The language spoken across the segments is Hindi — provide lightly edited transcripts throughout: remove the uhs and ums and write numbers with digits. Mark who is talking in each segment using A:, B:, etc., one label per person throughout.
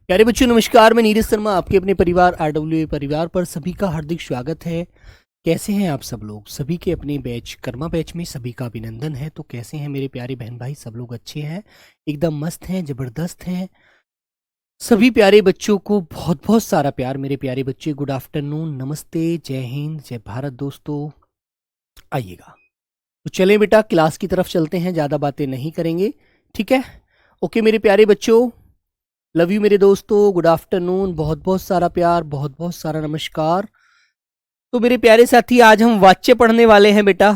A: प्यारे बच्चों नमस्कार, मैं नीरज शर्मा आपके अपने परिवार RWA परिवार पर सभी का हार्दिक स्वागत है। कैसे हैं आप सब लोग? सभी के अपने बैच कर्मा बैच में सभी का अभिनंदन है। तो कैसे हैं मेरे प्यारे बहन भाई? सब लोग अच्छे हैं, एकदम मस्त हैं, ज़बरदस्त हैं। सभी प्यारे बच्चों को बहुत बहुत सारा प्यार। मेरे प्यारे बच्चे गुड आफ्टरनून, नमस्ते, जय हिंद, जय भारत दोस्तों। आइएगा, तो चलें बेटा क्लास की तरफ चलते हैं, ज़्यादा बातें नहीं करेंगे, ठीक है? ओके मेरे प्यारे बच्चों, लव यू मेरे दोस्तों, गुड आफ्टरनून, बहुत बहुत सारा प्यार, बहुत बहुत सारा नमस्कार। तो मेरे प्यारे साथी, आज हम वाच्य पढ़ने वाले हैं बेटा,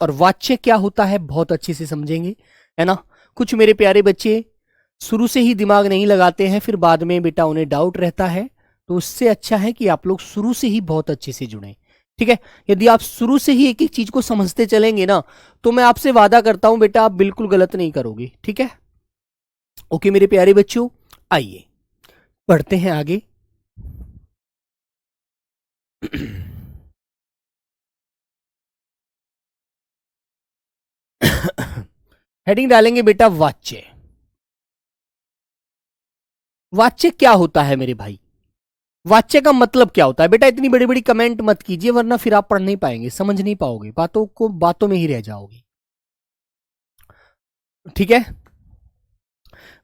A: और वाच्य क्या होता है बहुत अच्छे से समझेंगे, है ना? कुछ मेरे प्यारे बच्चे शुरू से ही दिमाग नहीं लगाते हैं, फिर बाद में बेटा उन्हें डाउट रहता है, तो उससे अच्छा है कि आप लोग शुरू से ही बहुत अच्छे से जुड़ें, ठीक है? यदि आप शुरू से ही एक एक चीज को समझते चलेंगे ना, तो मैं आपसे वादा करता हूं बेटा आप बिल्कुल गलत नहीं करोगे, ठीक है? ओके मेरे प्यारे बच्चों, आइए पढ़ते हैं आगे। हेडिंग डालेंगे बेटा वाच्य। वाच्य क्या होता है मेरे भाई? वाच्य का मतलब क्या होता है बेटा? इतनी बड़ी बड़ी कमेंट मत कीजिए, वरना फिर आप पढ़ नहीं पाएंगे, समझ नहीं पाओगे, बातों को बातों में ही रह जाओगे, ठीक है?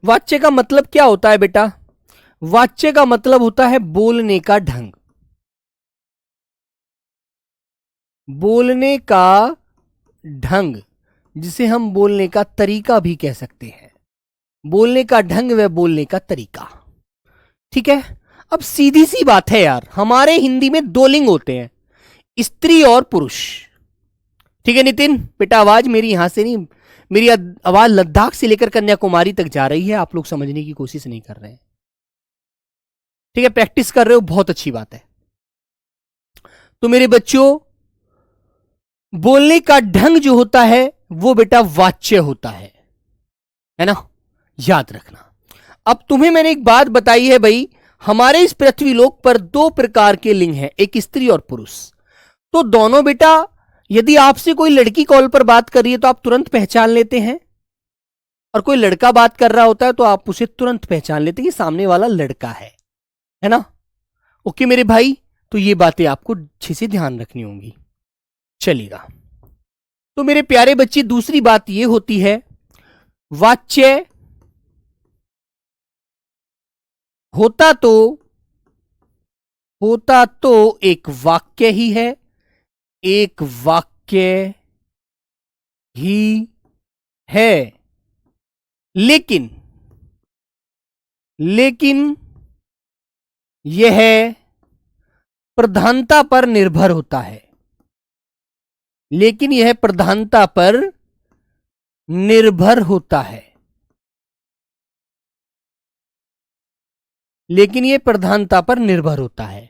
A: वाच्य का मतलब क्या होता है बेटा? वाच्य का मतलब होता है बोलने का ढंग, बोलने का ढंग, जिसे हम बोलने का तरीका भी कह सकते हैं। बोलने का ढंग व बोलने का तरीका, ठीक है? अब सीधी सी बात है यार, हमारे हिंदी में दो लिंग होते हैं, स्त्री और पुरुष, ठीक है नितिन? बेटा आवाज मेरी यहां से नहीं, मेरी आवाज लद्दाख से लेकर कन्याकुमारी तक जा रही है, आप लोग समझने की कोशिश नहीं कर रहे हैं, ठीक है? प्रैक्टिस कर रहे हो, बहुत अच्छी बात है। तो मेरे बच्चों, बोलने का ढंग जो होता है वो बेटा वाच्य होता है ना? याद रखना। अब तुम्हें मैंने एक बात बताई है भाई, हमारे इस पृथ्वीलोक पर दो प्रकार के लिंग हैं, एक स्त्री और पुरुष। तो दोनों बेटा, यदि आपसे कोई लड़की कॉल पर बात कर रही है तो आप तुरंत पहचान लेते हैं, और कोई लड़का बात कर रहा होता है तो आप उसे तुरंत पहचान लेते हैं कि सामने वाला लड़का है ना? ओके मेरे भाई, तो ये बातें आपको अच्छे से ध्यान रखनी होंगी, चलेगा? तो मेरे प्यारे बच्चे, दूसरी बात यह होती है, वाच्य होता तो एक वाक्य ही है, एक वाक्य ही है, लेकिन यह प्रधानता पर निर्भर होता है, लेकिन यह प्रधानता पर निर्भर होता है, लेकिन यह प्रधानता पर निर्भर होता है।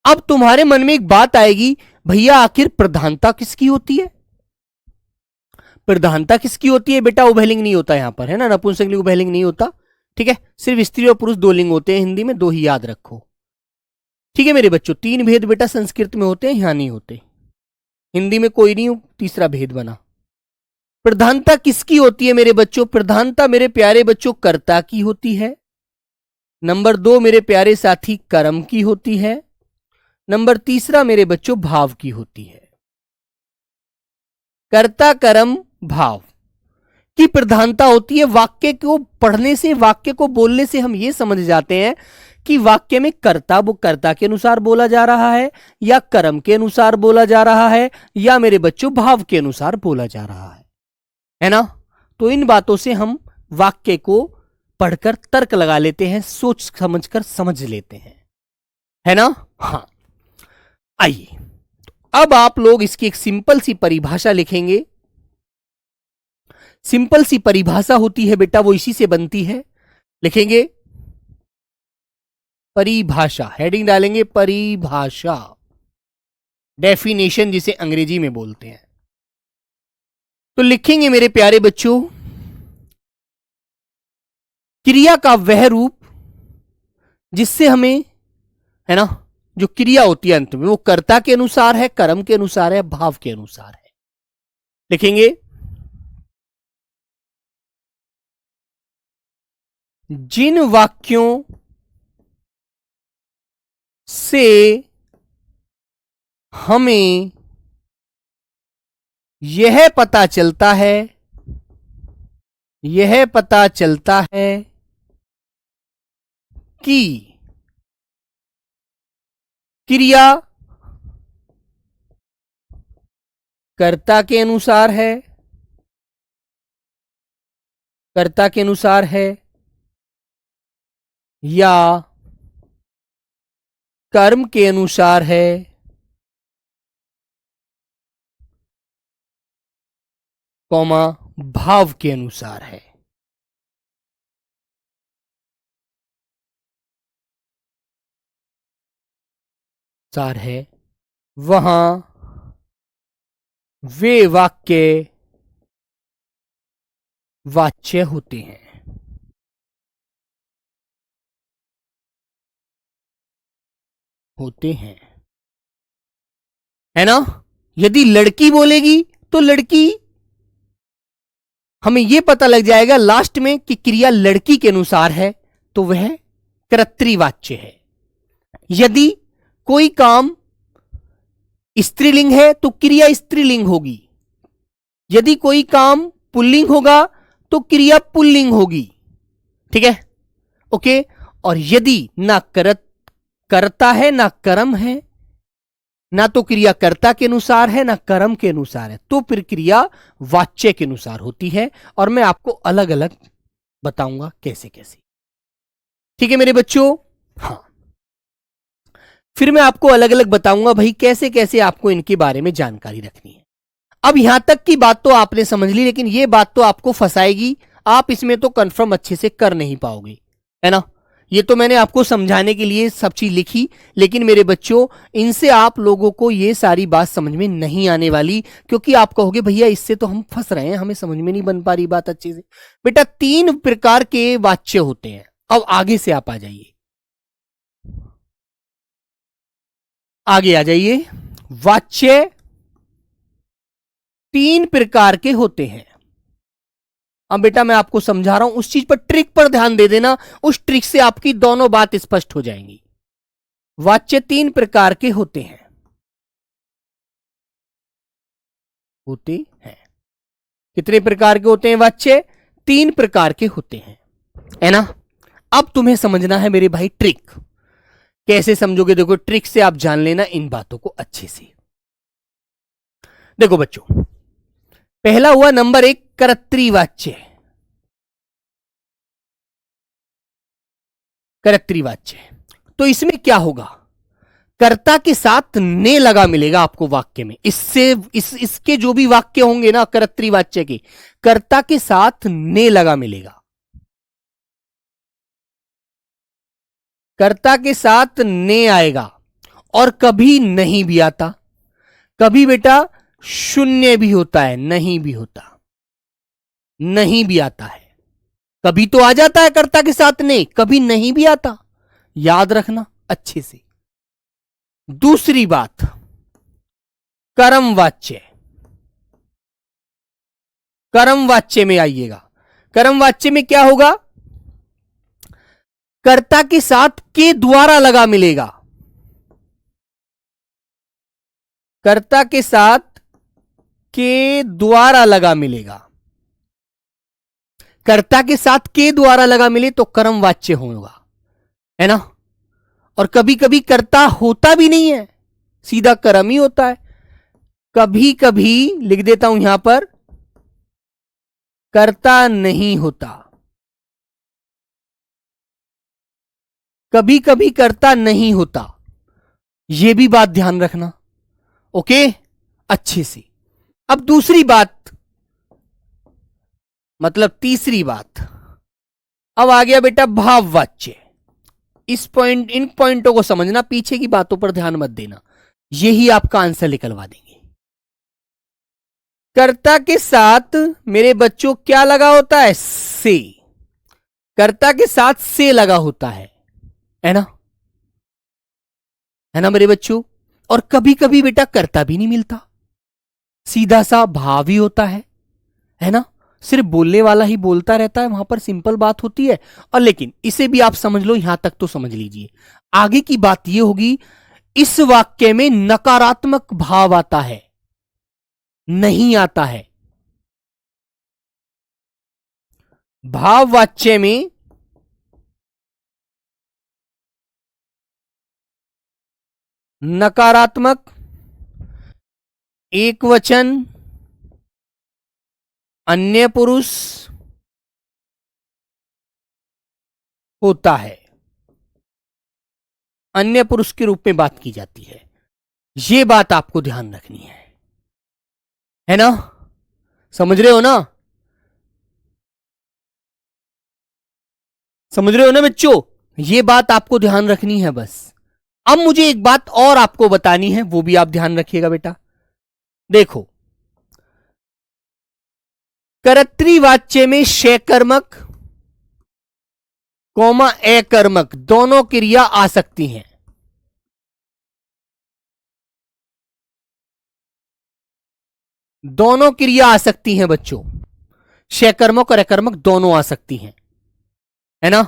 A: अब तुम्हारे मन में एक बात आएगी, भैया आखिर प्रधानता किसकी होती है? प्रधानता किसकी होती है बेटा? उभयलिंग नहीं होता यहां पर, है ना? नपुंसकलिंग उभयलिंग नहीं होता, ठीक है? सिर्फ स्त्री और पुरुष दो लिंग होते हैं हिंदी में, दो ही याद रखो, ठीक है मेरे बच्चों? तीन भेद बेटा संस्कृत में होते हैं, यहां नहीं होते, हिंदी में कोई नहीं, तीसरा भेद बना। प्रधानता किसकी होती है मेरे बच्चों? प्रधानता मेरे प्यारे बच्चों कर्ता की होती है। नंबर दो मेरे प्यारे साथी कर्म की होती है। नंबर तीसरा मेरे बच्चों भाव की होती है। कर्ता कर्म भाव की प्रधानता होती है। वाक्य को पढ़ने से, वाक्य को बोलने से हम यह समझ जाते हैं कि वाक्य में कर्ता वो कर्ता के अनुसार बोला जा रहा है, या कर्म के अनुसार बोला जा रहा है, या मेरे बच्चों भाव के अनुसार बोला जा रहा है ना? तो इन बातों से हम वाक्य को पढ़कर तर्क लगा लेते हैं, सोच समझकर समझ लेते हैं, है ना? हाँ, आइए अब आप लोग इसकी एक सिंपल सी परिभाषा लिखेंगे। सिंपल सी परिभाषा होती है बेटा, वो इसी से बनती है, लिखेंगे परिभाषा, हेडिंग डालेंगे परिभाषा, डेफिनेशन जिसे अंग्रेजी में बोलते हैं। तो लिखेंगे मेरे प्यारे बच्चों, क्रिया का वह रूप जिससे हमें, है ना, जो क्रिया होती है अंत में, वो कर्ता के अनुसार है, कर्म के अनुसार है, भाव के अनुसार है। लिखेंगे जिन वाक्यों से हमें यह पता चलता है कि क्रिया कर्ता के अनुसार है या कर्म के अनुसार है, कौमा भाव के अनुसार है। सार है वहां वे वाक्य वाच्य होते हैं। है ना। यदि लड़की बोलेगी तो लड़की, हमें यह पता लग जाएगा लास्ट में कि क्रिया लड़की के अनुसार है, तो वह कर्तृवाच्य है। यदि कोई काम स्त्रीलिंग है तो क्रिया स्त्रीलिंग होगी, यदि कोई काम पुल्लिंग होगा तो क्रिया पुल्लिंग होगी। ठीक है, ओके। और यदि ना करता है ना कर्म है, ना तो क्रिया कर्ता के अनुसार है ना कर्म के अनुसार है, तो फिर क्रिया वाच्य के अनुसार होती है। और मैं आपको अलग अलग बताऊंगा कैसे कैसे। ठीक है मेरे बच्चों। हाँ, फिर मैं आपको अलग अलग बताऊंगा भाई कैसे कैसे आपको इनके बारे में जानकारी रखनी है। अब यहां तक की बात तो आपने समझ ली, लेकिन यह बात तो आपको फंसाएगी, आप इसमें तो कंफर्म अच्छे से कर नहीं पाओगे, है ना। ये तो मैंने आपको समझाने के लिए सब चीज लिखी, लेकिन मेरे बच्चों इनसे आप लोगों को ये सारी बात समझ में नहीं आने वाली, क्योंकि आप कहोगे भैया इससे तो हम फंस रहे हैं, हमें समझ में नहीं बन पा रही बात अच्छे से। बेटा 3 प्रकार के वाच्य होते हैं। अब आगे से आप आ जाइए, आगे आ जाइए। वाच्य 3 प्रकार के होते हैं। अब बेटा मैं आपको समझा रहा हूं, उस चीज पर, ट्रिक पर ध्यान दे देना, उस ट्रिक से आपकी दोनों बात स्पष्ट हो जाएंगी। वाच्य 3 प्रकार के होते हैं। कितने प्रकार के होते हैं वाच्य? 3 प्रकार के होते हैं, है ना। अब तुम्हें समझना है मेरे भाई ट्रिक। कैसे समझोगे? देखो ट्रिक से आप जान लेना इन बातों को अच्छे से। देखो बच्चों, पहला हुआ नंबर 1 कर्तृवाच्य। तो इसमें क्या होगा? कर्ता के साथ ने लगा मिलेगा आपको वाक्य में। इसके जो भी वाक्य होंगे ना कर्तृवाच्य के, कर्ता के साथ ने लगा मिलेगा। कर्ता के साथ ने आएगा, और कभी नहीं भी आता। कभी बेटा शून्य भी होता है, नहीं भी होता, नहीं भी आता है। कभी तो आ जाता है कर्ता के साथ ने, कभी नहीं भी आता। याद रखना अच्छे से। दूसरी बात, कर्मवाच्य। कर्मवाच्य में आइएगा। कर्मवाच्य में क्या होगा? कर्ता के साथ के द्वारा लगा मिलेगा। कर्ता के साथ के द्वारा लगा मिलेगा। कर्ता के साथ के द्वारा लगा मिले तो कर्मवाच्य होगा, है ना। और कभी कभी कर्ता होता भी नहीं है, सीधा कर्म ही होता है। कभी कभी लिख देता हूं यहां पर, कर्ता नहीं होता। कभी कभी कर्ता नहीं होता, यह भी बात ध्यान रखना, ओके, अच्छे से। अब दूसरी बात, मतलब तीसरी बात, अब आ गया बेटा भाववाच्य। इन पॉइंटों को समझना, पीछे की बातों पर ध्यान मत देना, यही आपका आंसर निकलवा देंगे। कर्ता के साथ मेरे बच्चों क्या लगा होता है? से। कर्ता के साथ से लगा होता है ना, है ना मेरे बच्चों। और कभी कभी बेटा कर्ता भी नहीं मिलता, सीधा सा भाव ही होता है ना। सिर्फ बोलने वाला ही बोलता रहता है, वहां पर सिंपल बात होती है। और लेकिन इसे भी आप समझ लो, यहां तक तो समझ लीजिए। आगे की बात यह होगी इस वाक्य में नकारात्मक भाव आता है, नहीं आता है। भाववाच्य में नकारात्मक एकवचन अन्य पुरुष होता है, अन्य पुरुष के रूप में बात की जाती है। यह बात आपको ध्यान रखनी है ना? समझ रहे हो ना? समझ रहे हो ना बच्चों? यह बात आपको ध्यान रखनी है बस। अब मुझे एक बात और आपको बतानी है, वो भी आप ध्यान रखिएगा बेटा। देखो, कर्तृवाच्य में शेकर्मक कौमा एकर्मक दोनों क्रिया आ सकती हैं। दोनों क्रिया आ सकती हैं बच्चों, शेकर्मक और अकर्मक दोनों आ सकती हैं, है ना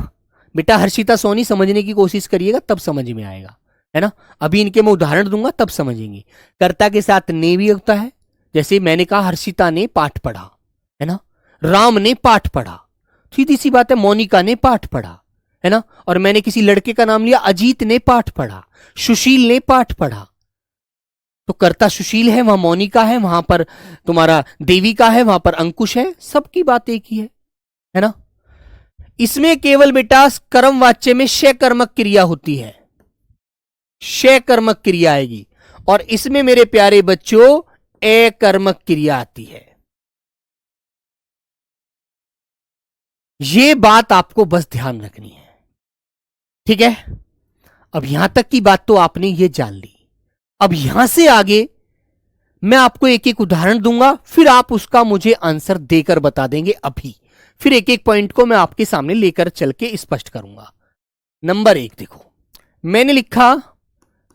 A: बेटा? हर्षिता सोनी समझने की कोशिश करिएगा, तब समझ में आएगा, है ना? अभी इनके मैं उदाहरण दूंगा तब समझेंगे। कर्ता के साथ ने भी होता है, जैसे मैंने कहा हर्षिता ने पाठ पढ़ा, है ना? राम ने पाठ पढ़ा, सीधी सी बात है, मोनिका ने पाठ पढ़ा, है ना? और मैंने किसी लड़के का नाम लिया, अजीत ने पाठ पढ़ा, सुशील ने पाठ पढ़ा। तो कर्ता सुशील है, वहां मोनिका है, वहां पर तुम्हारा देविका है, वहां पर अंकुश है, सबकी बात एक ही है ना? इसमें केवल बेटा कर्मवाच्य में शेकर्मक क्रिया होती है, शेकर्मक क्रिया आएगी, और इसमें मेरे प्यारे बच्चों एकर्मक क्रिया आती है। यह बात आपको बस ध्यान रखनी है, ठीक है? अब यहां तक की बात तो आपने ये जान ली। अब यहां से आगे मैं आपको एक एक उदाहरण दूंगा, फिर आप उसका मुझे आंसर देकर बता देंगे अभी। फिर एक एक पॉइंट को मैं आपके सामने लेकर चल के स्पष्ट करूंगा। नंबर 1 देखो, मैंने लिखा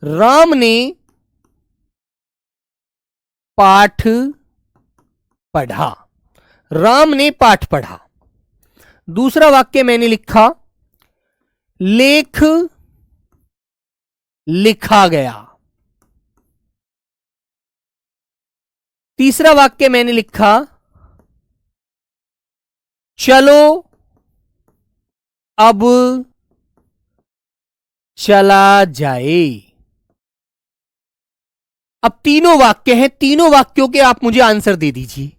A: राम ने पाठ पढ़ा, राम ने पाठ पढ़ा। दूसरा वाक्य मैंने लिखा लेख लिखा गया। तीसरा वाक्य मैंने लिखा चलो अब चला जाए। अब तीनों वाक्य हैं, तीनों वाक्यों के आप मुझे आंसर दे दीजिए।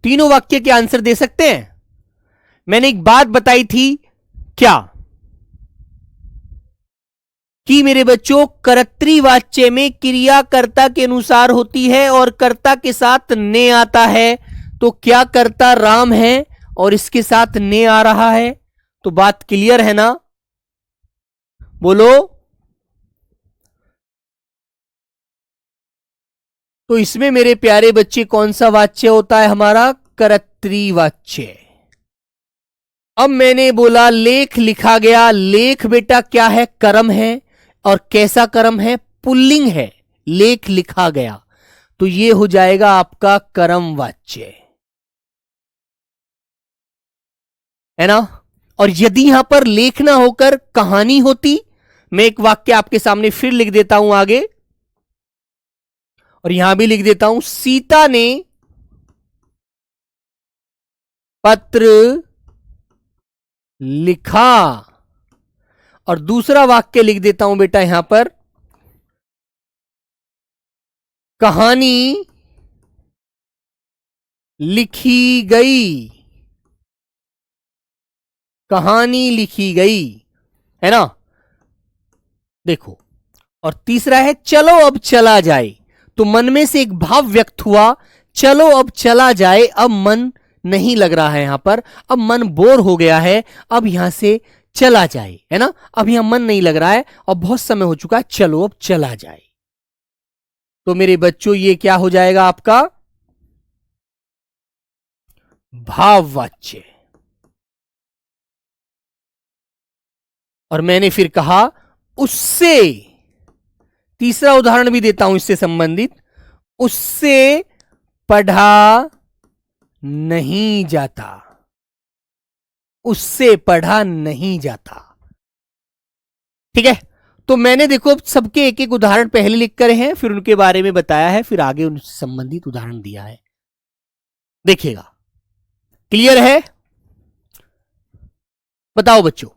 A: तीनों वाक्य के आंसर दे सकते हैं? मैंने एक बात बताई थी, क्या कि मेरे बच्चों कर्तृवाच्य में क्रिया कर्ता के अनुसार होती है और कर्ता के साथ ने आता है। तो क्या कर्ता राम है और इसके साथ ने आ रहा है? तो बात क्लियर है ना? बोलो। तो इसमें मेरे प्यारे बच्चे कौन सा वाच्य होता है हमारा? कर्तृवाच्य। अब मैंने बोला लेख लिखा गया, लेख बेटा क्या है? कर्म है, और कैसा कर्म है? पुल्लिंग है, लेख लिखा गया। तो ये हो जाएगा आपका कर्म वाच्य, है ना? और यदि यहां पर लेख ना होकर कहानी होती, मैं एक वाक्य आपके सामने फिर लिख देता हूं आगे, और यहां भी लिख देता हूं सीता ने पत्र लिखा, और दूसरा वाक्य लिख देता हूं बेटा यहां पर कहानी लिखी गई, कहानी लिखी गई, है ना? देखो, और तीसरा है चलो अब चला जाए। तो मन में से एक भाव व्यक्त हुआ, चलो अब चला जाए। अब मन नहीं लग रहा है यहां पर, अब मन बोर हो गया है, अब यहां से चला जाए, है ना? अब यहां मन नहीं लग रहा है और बहुत समय हो चुका है, चलो अब चला जाए। तो मेरे बच्चों ये क्या हो जाएगा आपका? भाववाच्य। और मैंने फिर कहा उससे, तीसरा उदाहरण भी देता हूं इससे संबंधित, उससे पढ़ा नहीं जाता, उससे पढ़ा नहीं जाता। ठीक है, तो मैंने देखो सबके एक एक उदाहरण पहले लिख कर हैं, फिर उनके बारे में बताया है, फिर आगे उनसे संबंधित उदाहरण दिया है। देखिएगा, क्लियर है? बताओ बच्चों।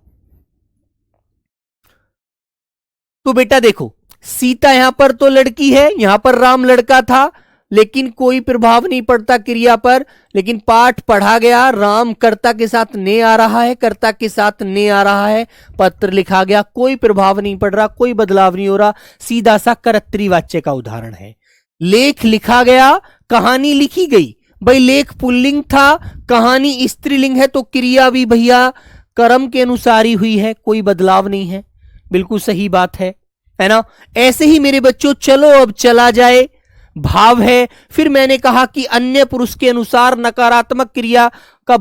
A: तो बेटा देखो, सीता यहां पर तो लड़की है, यहां पर राम लड़का था, लेकिन कोई प्रभाव नहीं पड़ता क्रिया पर। लेकिन पाठ पढ़ा गया, राम कर्ता के साथ ने आ रहा है, कर्ता के साथ ने आ रहा है, पत्र लिखा गया, कोई प्रभाव नहीं पड़ रहा, कोई बदलाव नहीं हो रहा, सीधा सा कर्तरी वाच्य का उदाहरण है। लेख लिखा गया, कहानी लिखी गई। भाई लेख पुल्लिंग था, कहानी स्त्रीलिंग है, तो क्रिया भी भैया कर्म के अनुसार ही हुई है, कोई बदलाव नहीं है। बिल्कुल सही बात है ना? ऐसे ही मेरे बच्चों, चलो अब चला जाए, भाव है। फिर मैंने कहा कि अन्य पुरुष के अनुसार नकारात्मक क्रिया का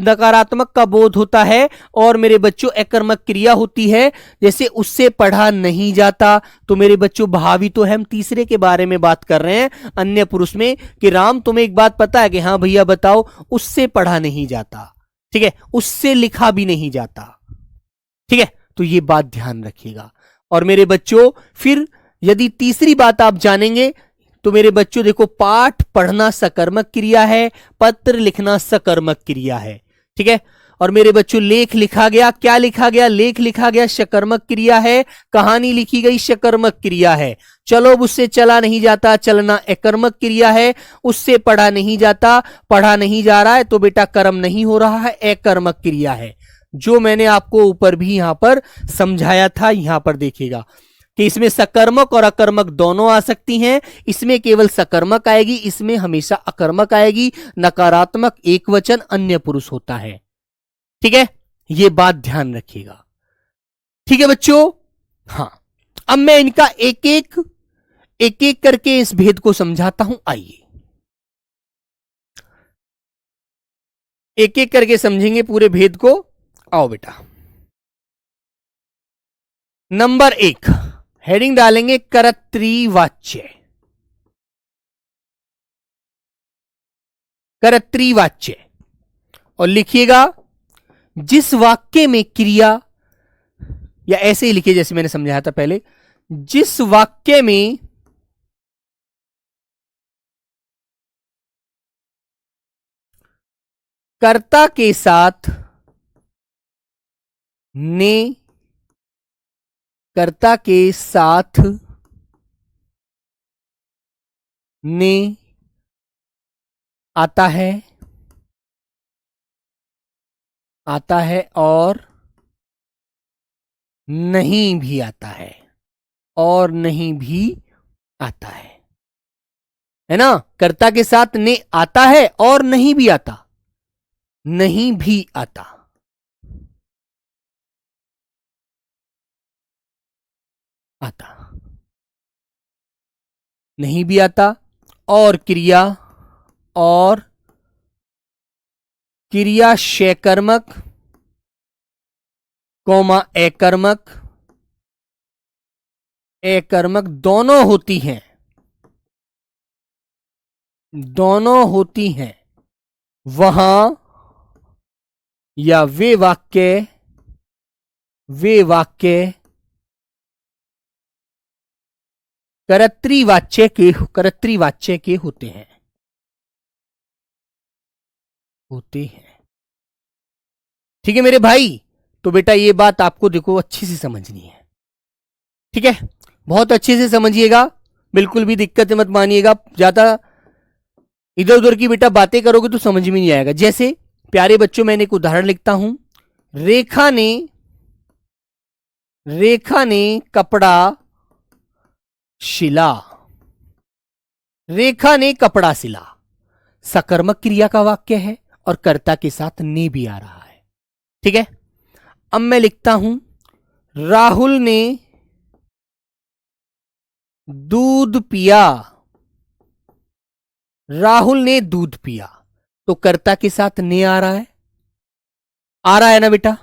A: नकारात्मक का बोध होता है, और मेरे बच्चों अकर्मक क्रिया होती है, जैसे उससे पढ़ा नहीं जाता। तो मेरे बच्चों भावी तो हम तीसरे के बारे में बात कर रहे हैं, अन्य पुरुष में, कि राम तुम्हें एक बात पता है कि हाँ भैया बताओ, उससे पढ़ा नहीं जाता, ठीक है, उससे लिखा भी नहीं जाता, ठीक है, तो ये बात ध्यान रखिएगा। और मेरे बच्चों फिर यदि तीसरी बात आप जानेंगे तो मेरे बच्चों देखो, पाठ पढ़ना सकर्मक क्रिया है, पत्र लिखना सकर्मक क्रिया है, ठीक है। और मेरे बच्चों लेख लिखा गया, क्या लिखा गया? लेख लिखा गया, सकर्मक क्रिया है। कहानी लिखी गई, सकर्मक क्रिया है। चलो उससे चला नहीं जाता, चलना अकर्मक क्रिया है। उससे पढ़ा नहीं जाता, पढ़ा नहीं जा रहा है, तो बेटा कर्म नहीं हो रहा है, अकर्मक क्रिया है, जो मैंने आपको ऊपर भी यहां पर समझाया था। यहां पर देखिएगा कि इसमें सकर्मक और अकर्मक दोनों आ सकती हैं। इसमें केवल सकर्मक आएगी, इसमें हमेशा अकर्मक आएगी। नकारात्मक एक वचन अन्य पुरुष होता है, ठीक है, ये बात ध्यान रखिएगा, ठीक है बच्चों। हां, अब मैं इनका एक एक करके इस भेद को समझाता हूं। आइए एक एक करके समझेंगे पूरे भेद को। आओ बेटा, नंबर 1 हेडिंग डालेंगे कर्तृवाच्य। कर्तृवाच्य, और लिखिएगा जिस वाक्य में क्रिया, या ऐसे ही लिखिए जैसे मैंने समझाया था पहले, जिस वाक्य में कर्ता के साथ ने, कर्ता के साथ ने आता है, आता है और नहीं भी आता है, और नहीं भी आता है ना? कर्ता के साथ ने आता है और नहीं भी आता, नहीं भी आता, आता नहीं भी आता, और क्रिया, और क्रिया शकर्मक कौमा अकर्मक, अकर्मक दोनों होती हैं, दोनों होती हैं वहां, या वे वाक्य कर्तृवाच्य के होते हैं, ठीक है मेरे भाई। तो बेटा ये बात आपको देखो अच्छी से समझनी है, ठीक है, बहुत अच्छे से समझिएगा, बिल्कुल भी दिक्कत मत मानिएगा। ज्यादा इधर उधर की बेटा बातें करोगे तो समझ में नहीं आएगा। जैसे प्यारे बच्चों, मैंने एक उदाहरण लिखता हूं, रेखा ने कपड़ा सिला, रेखा ने कपड़ा सिला, सकर्मक क्रिया का वाक्य है, और कर्ता के साथ ने भी आ रहा है, ठीक है। अब मैं लिखता हूं, राहुल ने दूध पिया, राहुल ने दूध पिया, तो कर्ता के साथ ने आ रहा है ना बेटा?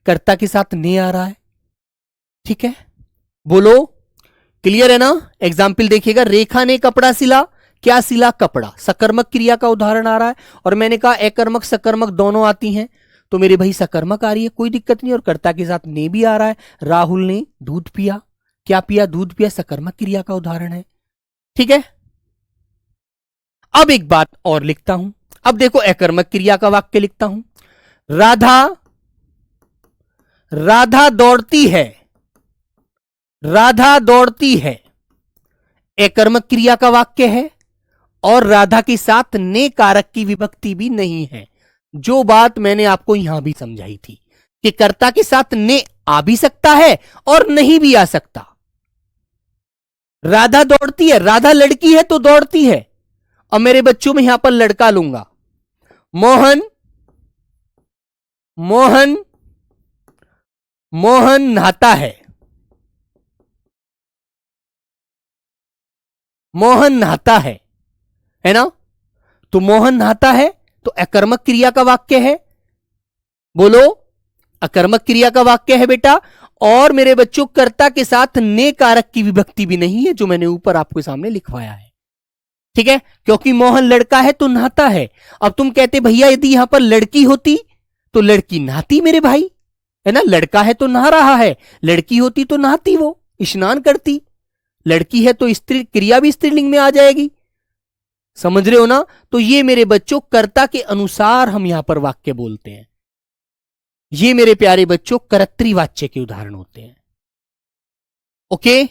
A: कर्ता के साथ ने आ रहा है, ठीक है, बोलो क्लियर है ना? एग्जाम्पल देखिएगा, रेखा ने कपड़ा सिला, क्या सिला? कपड़ा, सकर्मक क्रिया का उदाहरण आ रहा है, और मैंने कहा अकर्मक सकर्मक दोनों आती हैं, तो मेरे भाई सकर्मक आ रही है, कोई दिक्कत नहीं। और कर्ता के साथ ने भी आ रहा है, राहुल ने दूध पिया। क्या पिया? दूध पिया, सकर्मक क्रिया का उदाहरण है। ठीक है, अब एक बात और लिखता हूं। अब देखो अकर्मक क्रिया का वाक्य लिखता हूं। राधा दौड़ती है, राधा दौड़ती है, अकर्मक क्रिया का वाक्य है और राधा के साथ ने कारक की विभक्ति भी नहीं है। जो बात मैंने आपको यहां भी समझाई थी कि कर्ता के साथ ने आ भी सकता है और नहीं भी आ सकता। राधा दौड़ती है, राधा लड़की है तो दौड़ती है। और मेरे बच्चों में यहां पर लड़का लूंगा। मोहन, मोहन, मोहन नहाता है, मोहन नहाता है ना? तो मोहन नहाता है तो अकर्मक क्रिया का वाक्य है। बोलो, अकर्मक क्रिया का वाक्य है बेटा। और मेरे बच्चों कर्ता के साथ ने कारक की विभक्ति भी नहीं है, जो मैंने ऊपर आपके सामने लिखवाया है। ठीक है, क्योंकि मोहन लड़का है तो नहाता है। अब तुम कहते भैया यदि यहां पर लड़की होती तो लड़की नहाती मेरे भाई, है ना? लड़का है तो नहा रहा है, लड़की होती तो नहाती, वो स्नान करती। लड़की है तो स्त्री क्रिया भी स्त्रीलिंग में आ जाएगी। समझ रहे हो ना? तो ये मेरे बच्चों कर्ता के अनुसार हम यहां पर वाक्य बोलते हैं। ये मेरे प्यारे बच्चों कर्तृ वाच्य के उदाहरण होते हैं। ओके,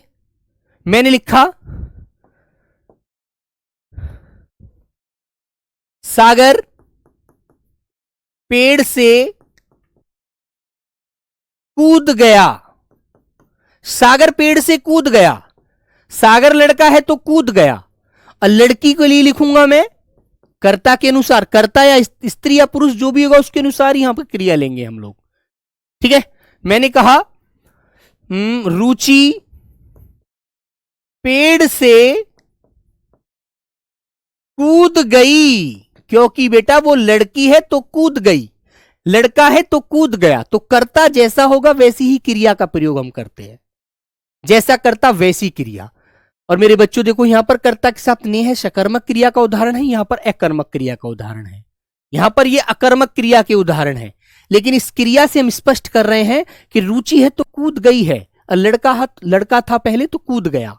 A: मैंने लिखा सागर पेड़ से कूद गया, सागर पेड़ से कूद गया। सागर लड़का है तो कूद गया। और लड़की के लिए लिखूंगा मैं कर्ता के अनुसार, कर्ता या स्त्री या पुरुष जो भी होगा उसके अनुसार यहां पर क्रिया लेंगे हम लोग। ठीक है, मैंने कहा रुचि पेड़ से कूद गई, क्योंकि बेटा वो लड़की है तो कूद गई, लड़का है तो कूद गया। तो कर्ता जैसा होगा वैसी ही क्रिया का प्रयोग हम करते हैं, जैसा कर्ता वैसी क्रिया। और मेरे बच्चों देखो यहां पर कर्ता के साथ ने है, सकर्मक क्रिया का उदाहरण है, यहां पर अकर्मक क्रिया का उदाहरण है। यहां पर ये अकर्मक क्रिया के उदाहरण है, लेकिन इस क्रिया से हम स्पष्ट कर रहे हैं कि रुचि है तो कूद गई है, और लड़का था पहले तो कूद गया।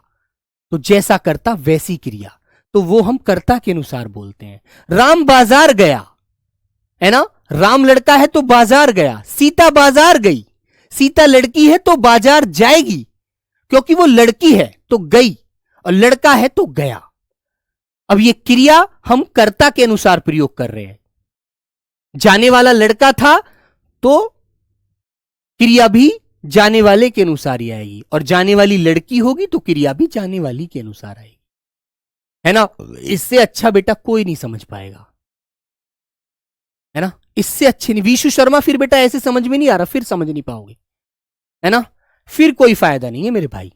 A: तो जैसा कर्ता वैसी क्रिया, तो वो हम कर्ता के अनुसार बोलते हैं। राम बाजार गया, है ना? राम लड़का है तो बाजार गया। सीता बाजार गई, सीता लड़की है तो बाजार जाएगी, क्योंकि वो लड़की है तो गई और लड़का है तो गया। अब ये क्रिया हम कर्ता के अनुसार प्रयोग कर रहे हैं। जाने वाला लड़का था तो क्रिया भी जाने वाले के अनुसार ही आएगी, और जाने वाली लड़की होगी तो क्रिया भी जाने वाली के अनुसार आएगी, है ना? इससे अच्छा बेटा कोई नहीं समझ पाएगा, है ना? इससे अच्छे नहीं। विशु शर्मा फिर बेटा ऐसे समझ में नहीं आ रहा, फिर समझ नहीं पाओगे, है ना? फिर कोई फायदा नहीं है मेरे भाई,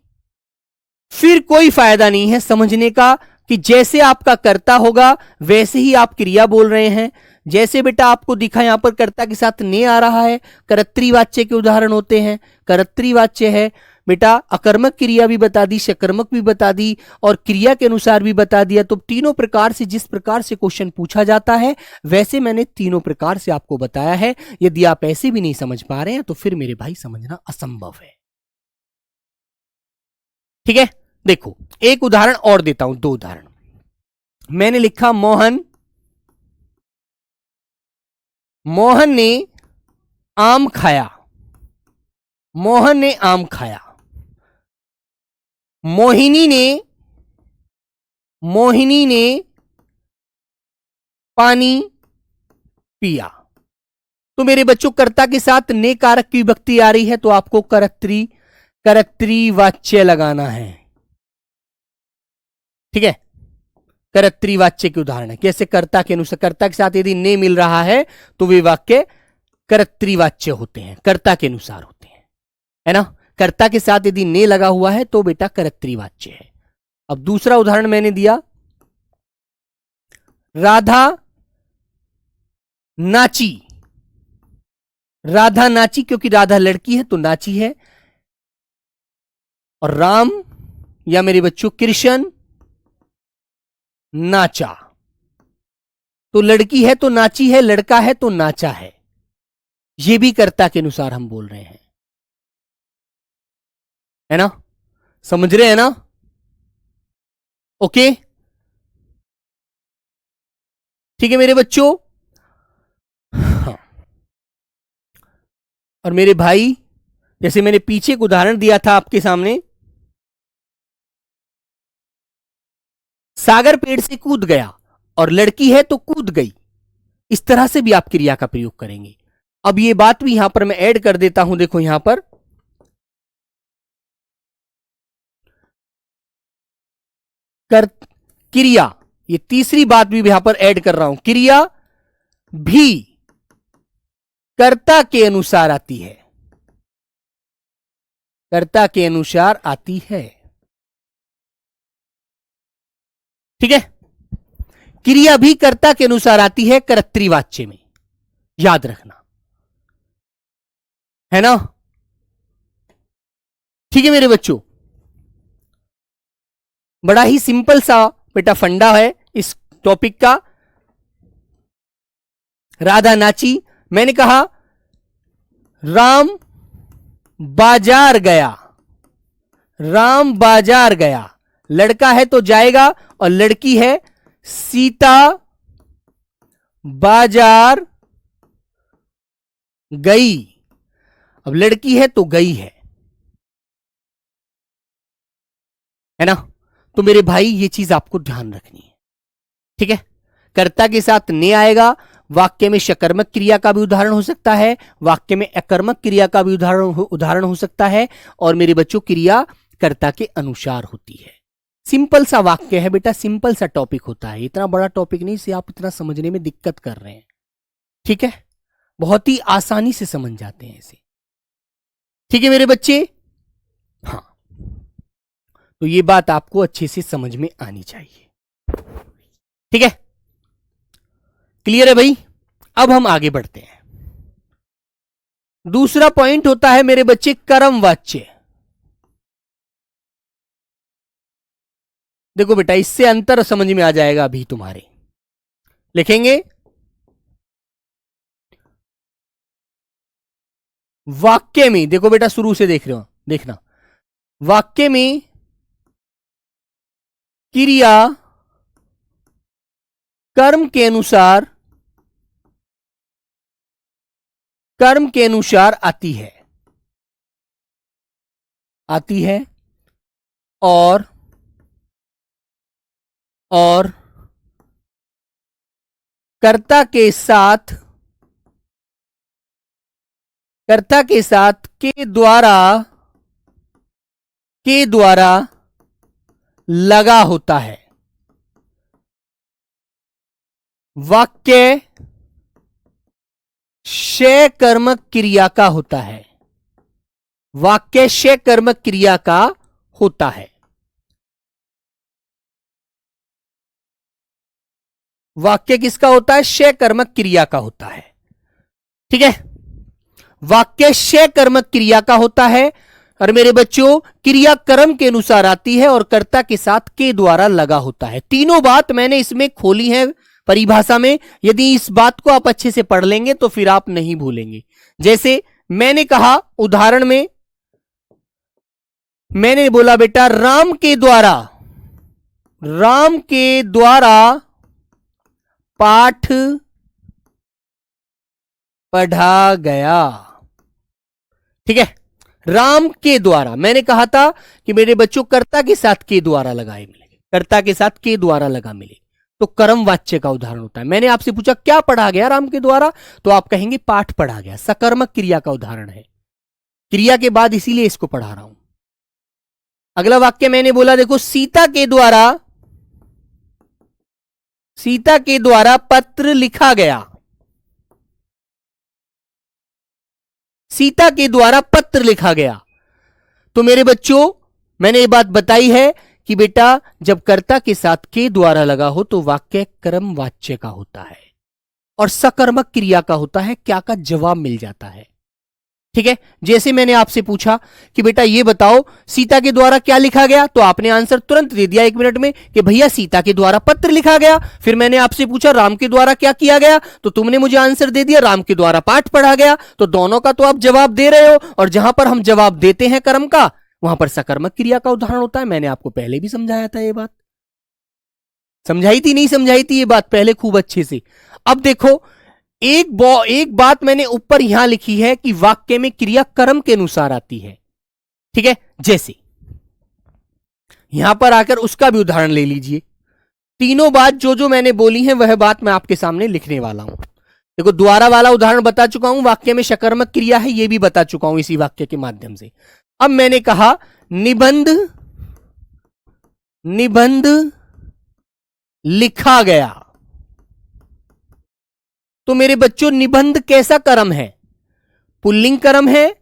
A: फिर कोई फायदा नहीं है समझने का कि जैसे आपका कर्ता होगा वैसे ही आप क्रिया बोल रहे हैं। जैसे बेटा आपको दिखा यहां पर कर्ता के साथ ने आ रहा है, कर्तृ वाच्य के उदाहरण होते हैं। कर्तृ वाच्य है बेटा, अकर्मक क्रिया भी बता दी, सकर्मक भी बता दी और क्रिया के अनुसार भी बता दिया। तो तीनों प्रकार से जिस प्रकार से क्वेश्चन पूछा जाता है वैसे मैंने तीनों प्रकार से आपको बताया है। यदि आप ऐसे भी नहीं समझ पा रहे हैं तो फिर मेरे भाई समझना असंभव है। ठीक है, देखो एक उदाहरण और देता हूं, दो उदाहरण। मैंने लिखा मोहन ने आम खाया, मोहन ने आम खाया। मोहिनी ने पानी पिया। तो मेरे बच्चों कर्ता के साथ ने कारक की विभक्ति आ रही है तो आपको कर्तृ वाच्य लगाना है। ठीक है, कर्तृ वाच्य के उदाहरण है। कैसे? कर्ता के अनुसार, कर्ता के साथ यदि ने मिल रहा है तो वे वाक्य कर्तृ वाच्य होते हैं, कर्ता के अनुसार होते हैं, है ना? कर्ता के साथ यदि ने लगा हुआ है तो बेटा कर्तृ वाच्य है। अब दूसरा उदाहरण मैंने दिया, राधा नाची, राधा नाची क्योंकि राधा लड़की है तो नाची है। और राम या मेरे बच्चों कृष्ण नाचा, तो लड़की है तो नाची है, लड़का है तो नाचा है। ये भी कर्ता के अनुसार हम बोल रहे हैं, है ना? समझ रहे हैं ना? ओके, ठीक है मेरे बच्चों। हाँ। और मेरे भाई, जैसे मैंने पीछे एक उदाहरण दिया था आपके सामने, सागर पेड़ से कूद गया और लड़की है तो कूद गई, इस तरह से भी आप क्रिया का प्रयोग करेंगे। अब ये बात भी यहां पर मैं ऐड कर देता हूं, देखो यहां पर कर क्रिया, ये तीसरी बात भी यहां पर ऐड कर रहा हूं, क्रिया भी कर्ता के अनुसार आती है, कर्ता के अनुसार आती है। ठीक है, क्रिया भी कर्ता के अनुसार आती है कर्तृवाच्य में, याद रखना, है ना? ठीक है मेरे बच्चों, बड़ा ही सिंपल सा बेटा फंडा है इस टॉपिक का। राधा नाची, मैंने कहा राम बाजार गया, राम बाजार गया, लड़का है तो जाएगा और लड़की है, सीता बाजार गई, अब लड़की है तो गई है ना? तो मेरे भाई ये चीज आपको ध्यान रखनी है, ठीक है? कर्ता के साथ ने आएगा, वाक्य में सकर्मक क्रिया का भी उदाहरण हो सकता है, वाक्य में अकर्मक क्रिया का भी उदाहरण हो सकता है, और मेरे बच्चों क्रिया कर्ता के अनुसार होती है। सिंपल सा वाक्य है बेटा, सिंपल सा टॉपिक होता है, इतना बड़ा टॉपिक नहीं से आप इतना समझने में दिक्कत कर रहे हैं, ठीक है? बहुत ही आसानी से समझ जाते हैं इसे, ठीक है मेरे बच्चे? हाँ, तो ये बात आपको अच्छे से समझ में आनी चाहिए, ठीक है? क्लियर है भाई? अब हम आगे बढ़ते हैं। दूसरा पॉइंट होता है मेरे बच्चे कर्म वाच्य। देखो बेटा, इससे अंतर समझ में आ जाएगा अभी तुम्हारे। लिखेंगे वाक्य में, देखो बेटा शुरू से देख रहे हो, देखना, वाक्य में क्रिया कर्म के अनुसार आती है, और कर्ता के साथ के द्वारा लगा होता है। वाक्य शय कर्मक क्रिया का होता है, वाक्य शय कर्मक क्रिया का होता है। वाक्य किसका होता है? शय कर्मक क्रिया का होता है, ठीक है? वाक्य शय कर्मक क्रिया का होता है, और मेरे बच्चों क्रिया कर्म के अनुसार आती है और कर्ता के साथ के द्वारा लगा होता है। तीनों बात मैंने इसमें खोली है परिभाषा में, यदि इस बात को आप अच्छे से पढ़ लेंगे तो फिर आप नहीं भूलेंगे। जैसे मैंने कहा उदाहरण में, मैंने बोला बेटा राम के द्वारा पाठ पढ़ा गया, ठीक है? राम के द्वारा, मैंने कहा था कि मेरे बच्चों कर्ता के साथ के द्वारा लगाए मिले, कर्ता के साथ के द्वारा लगा मिले, तो कर्म वाच्य का उदाहरण होता है। मैंने आपसे पूछा क्या पढ़ा गया राम के द्वारा, तो आप कहेंगे पाठ पढ़ा गया, सकर्मक क्रिया का उदाहरण है, क्रिया के बाद इसीलिए इसको पढ़ा रहा हूं। अगला वाक्य मैंने बोला, देखो सीता के द्वारा पत्र लिखा गया, सीता के द्वारा पत्र लिखा गया। तो मेरे बच्चों मैंने ये बात बताई है कि बेटा जब कर्ता के साथ के द्वारा लगा हो तो वाक्य कर्म वाच्य का होता है और सकर्मक क्रिया का होता है, क्या का जवाब मिल जाता है, ठीक है, जैसे मैंने आपसे पूछा कि बेटा ये बताओ सीता के द्वारा क्या लिखा गया, तो आपने आंसर तुरंत दे दिया 1 मिनट में कि भैया सीता के द्वारा पत्र लिखा गया। फिर मैंने आपसे पूछा राम के द्वारा क्या किया गया, तो तुमने मुझे आंसर दे दिया राम के द्वारा पाठ पढ़ा गया। तो दोनों का तो आप जवाब दे रहे हो, और जहां पर हम जवाब देते हैं कर्म का, वहां पर सकर्मक क्रिया का उदाहरण होता है। मैंने आपको पहले भी समझाया था, ये बात समझाई थी नहीं समझाई थी, ये बात पहले खूब अच्छे से। अब देखो एक बात मैंने ऊपर यहां लिखी है कि वाक्य में क्रिया कर्म के अनुसार आती है। ठीक है, जैसे यहां पर आकर उसका भी उदाहरण ले लीजिए। तीनों बात जो मैंने बोली है वह बात मैं आपके सामने लिखने वाला हूं। देखो द्वारा वाला उदाहरण बता चुका हूं, वाक्य में सकर्मक क्रिया है यह भी बता चुका हूं इसी वाक्य के माध्यम से। अब मैंने कहा निबंध लिखा गया, तो मेरे बच्चों निबंध कैसा कर्म है? पुल्लिंग कर्म है।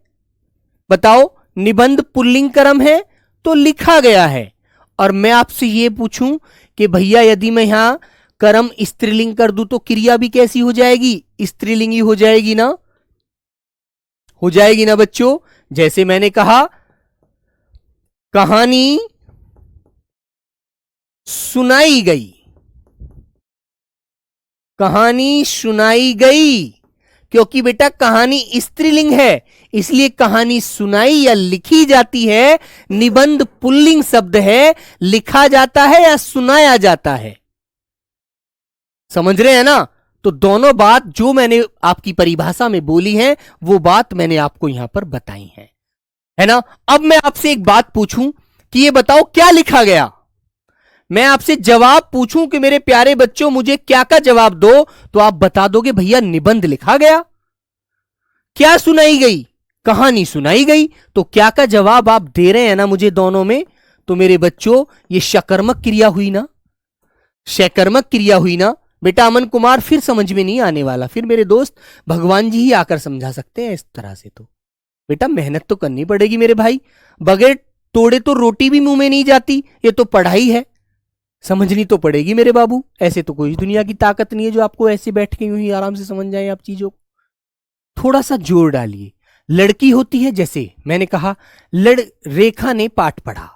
A: बताओ, निबंध पुल्लिंग कर्म है तो लिखा गया है। और मैं आपसे यह पूछूं कि भैया यदि मैं यहां कर्म स्त्रीलिंग कर दूं तो क्रिया भी कैसी हो जाएगी? स्त्रीलिंगी हो जाएगी ना? हो जाएगी ना बच्चों? जैसे मैंने कहा कहानी सुनाई गई, कहानी सुनाई गई, क्योंकि बेटा कहानी स्त्रीलिंग है इसलिए कहानी सुनाई या लिखी जाती है। निबंध पुल्लिंग शब्द है, लिखा जाता है या सुनाया जाता है। समझ रहे हैं ना? तो दोनों बात जो मैंने आपकी परिभाषा में बोली है वो बात मैंने आपको यहां पर बताई है ना? अब मैं आपसे एक बात पूछूं कि ये बताओ क्या लिखा गया। मैं आपसे जवाब पूछूं कि मेरे प्यारे बच्चों मुझे क्या का जवाब दो, तो आप बता दोगे भैया निबंध लिखा गया। क्या सुनाई गई? कहानी सुनाई गई। तो क्या का जवाब आप दे रहे हैं ना मुझे दोनों में, तो मेरे बच्चों ये सकर्मक क्रिया हुई ना, सकर्मक क्रिया हुई ना। बेटा अमन कुमार फिर समझ में नहीं आने वाला, फिर मेरे दोस्त भगवान जी ही आकर समझा सकते हैं इस तरह से। तो बेटा मेहनत तो करनी पड़ेगी मेरे भाई, बगैर तोड़े तो रोटी भी मुंह में नहीं जाती। ये तो पढ़ाई है, समझनी तो पड़ेगी मेरे बाबू। ऐसे तो कोई दुनिया की ताकत नहीं है जो आपको ऐसे बैठ के यूं ही आराम से समझ जाए आप चीजों को। थोड़ा सा जोर डालिए। लड़की होती है, जैसे मैंने कहा रेखा ने पाठ पढ़ा,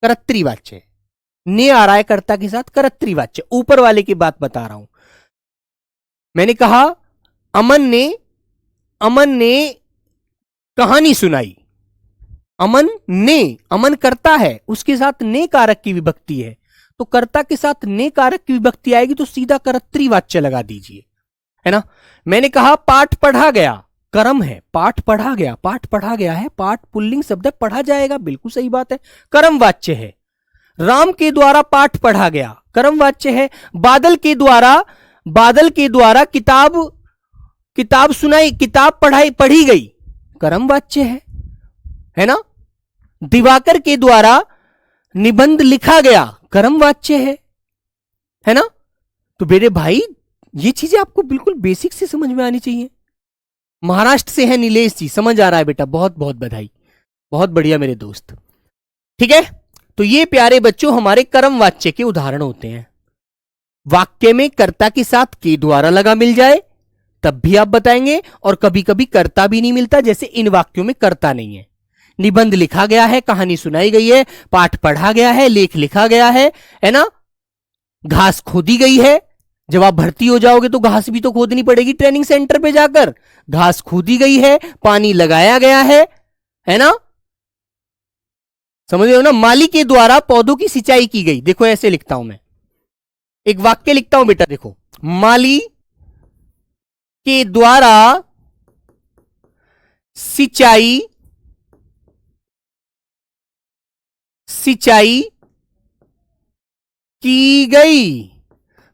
A: कर्तरी वाच्य ने आ रहा है कर्ता के साथ, कर्तरी वाच्य ऊपर वाले की बात बता रहा हूं। मैंने कहा अमन ने कहानी सुनाई। अमन करता है, उसके साथ ने कारक की विभक्ति है, तो कर्ता के साथ ने कारक की विभक्ति आएगी तो सीधा कर्तरी वाच्य लगा दीजिए, है ना? मैंने कहा पाठ पढ़ा गया, कर्म है, पाठ पढ़ा गया, पाठ पढ़ा गया है, पाठ पुल्लिंग शब्द है, पढ़ा जाएगा, बिल्कुल सही बात है, कर्म वाच्य है। राम के द्वारा पाठ पढ़ा गया, कर्म वाच्य है। बादल के द्वारा किताब सुनाई, किताब पढ़ी गई, कर्म वाच्य है ना? दिवाकर के द्वारा निबंध लिखा गया, कर्म वाच्य है ना? तो मेरे भाई ये चीजें आपको बिल्कुल बेसिक से समझ में आनी चाहिए। महाराष्ट्र से है नीलेश जी, समझ आ रहा है बेटा, बहुत बहुत बधाई, बहुत बढ़िया मेरे दोस्त। ठीक है, तो ये प्यारे बच्चों हमारे कर्म वाच्य के उदाहरण होते हैं। वाक्य में कर्ता के साथ के द्वारा लगा मिल जाए तब भी आप बताएंगे, और कभी कभी कर्ता भी नहीं मिलता, जैसे इन वाक्यों में कर्ता नहीं है। निबंध लिखा गया है, कहानी सुनाई गई है, पाठ पढ़ा गया है, लेख लिखा गया है ना? घास खोदी गई है। जब आप भर्ती हो जाओगे तो घास भी तो खोदनी पड़ेगी ट्रेनिंग सेंटर पे जाकर। घास खोदी गई है, पानी लगाया गया है ना? समझ रहे हो ना? माली के द्वारा पौधों की सिंचाई की गई। देखो ऐसे लिखता हूं मैं, एक वाक्य लिखता हूं बेटा, देखो माली के द्वारा सिंचाई की गई।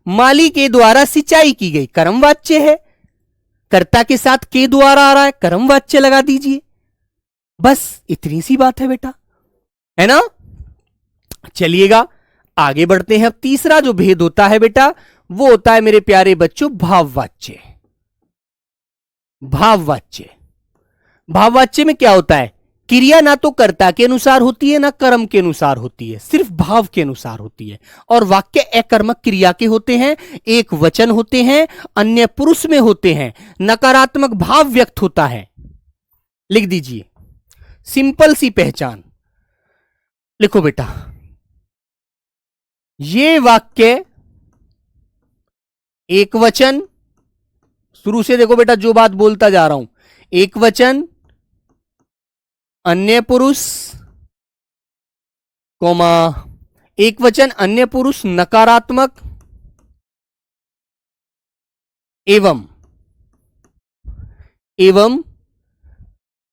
A: माली के द्वारा सिंचाई की गई, कर्म वाच्य है। कर्ता के साथ के द्वारा आ रहा है, कर्म वाच्य लगा दीजिए। बस इतनी सी बात है बेटा, है ना? चलिएगा आगे बढ़ते हैं। अब तीसरा जो भेद होता है बेटा वो होता है मेरे प्यारे बच्चों भाववाच्य। भाववाच्य में क्या होता है? क्रिया ना तो कर्ता के अनुसार होती है ना कर्म के अनुसार होती है, सिर्फ भाव के अनुसार होती है। और वाक्य अकर्मक क्रिया के होते हैं, एक वचन होते हैं, अन्य पुरुष में होते हैं, नकारात्मक भाव व्यक्त होता है। लिख दीजिए, सिंपल सी पहचान लिखो बेटा। ये वाक्य एक वचन, शुरू से देखो बेटा जो बात बोलता जा रहा हूं, एक वचन, अन्य पुरुष, कोमा, एक वचन अन्य पुरुष नकारात्मक एवं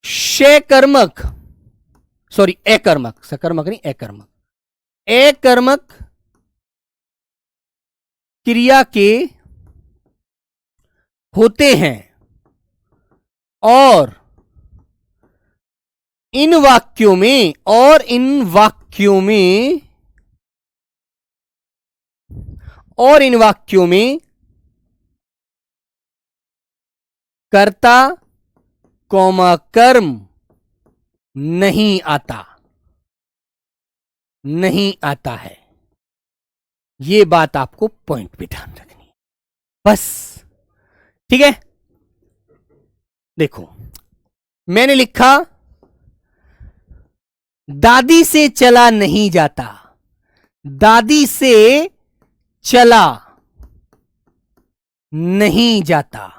A: शकर्मक, सॉरी अकर्मक, सकर्मक नहीं अकर्मक, अकर्मक क्रिया के होते हैं और इन वाक्यों में कर्ता कौमा कर्म नहीं आता है। यह बात आपको पॉइंट पे ध्यान रखनी है बस, ठीक है। देखो मैंने लिखा दादी से चला नहीं जाता, दादी से चला नहीं जाता,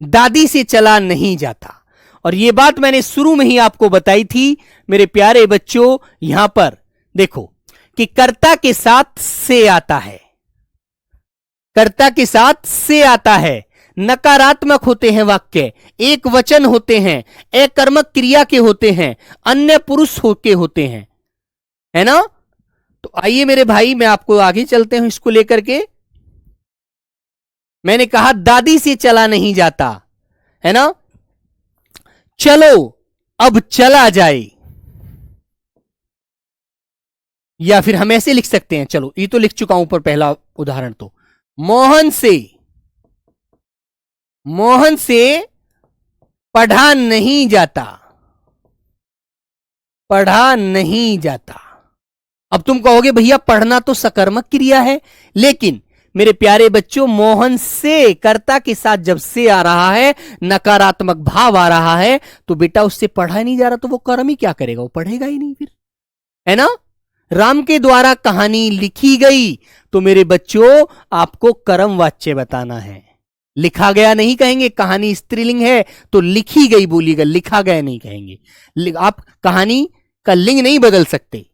A: दादी से चला नहीं जाता। और यह बात मैंने शुरू में ही आपको बताई थी मेरे प्यारे बच्चों। यहां पर देखो कि कर्ता के साथ से आता है, कर्ता के साथ से आता है, नकारात्मक होते हैं वाक्य, एक वचन होते हैं, अकर्मक क्रिया के होते हैं, अन्य पुरुष के होते हैं, है ना। तो आइए मेरे भाई मैं आपको आगे चलते हूं इसको लेकर के। मैंने कहा दादी से चला नहीं जाता, है ना। चलो अब चला जाए, या फिर हम ऐसे लिख सकते हैं, चलो ये तो लिख चुका हूं ऊपर पहला उदाहरण। तो मोहन से पढ़ा नहीं जाता, पढ़ा नहीं जाता। अब तुम कहोगे भैया पढ़ना तो सकर्मक क्रिया है, लेकिन मेरे प्यारे बच्चों मोहन से कर्ता के साथ जब से आ रहा है, नकारात्मक भाव आ रहा है, तो बेटा उससे पढ़ा नहीं जा रहा, तो वो कर्म ही क्या करेगा, वो पढ़ेगा ही नहीं फिर, है ना। राम के द्वारा कहानी लिखी गई, तो मेरे बच्चों आपको कर्म वाच्य बताना है। लिखा गया नहीं कहेंगे, कहानी स्त्रीलिंग है तो लिखी गई बोलिएगा, लिखा गया नहीं कहेंगे। आप कहानी का लिंग नहीं बदल सकते,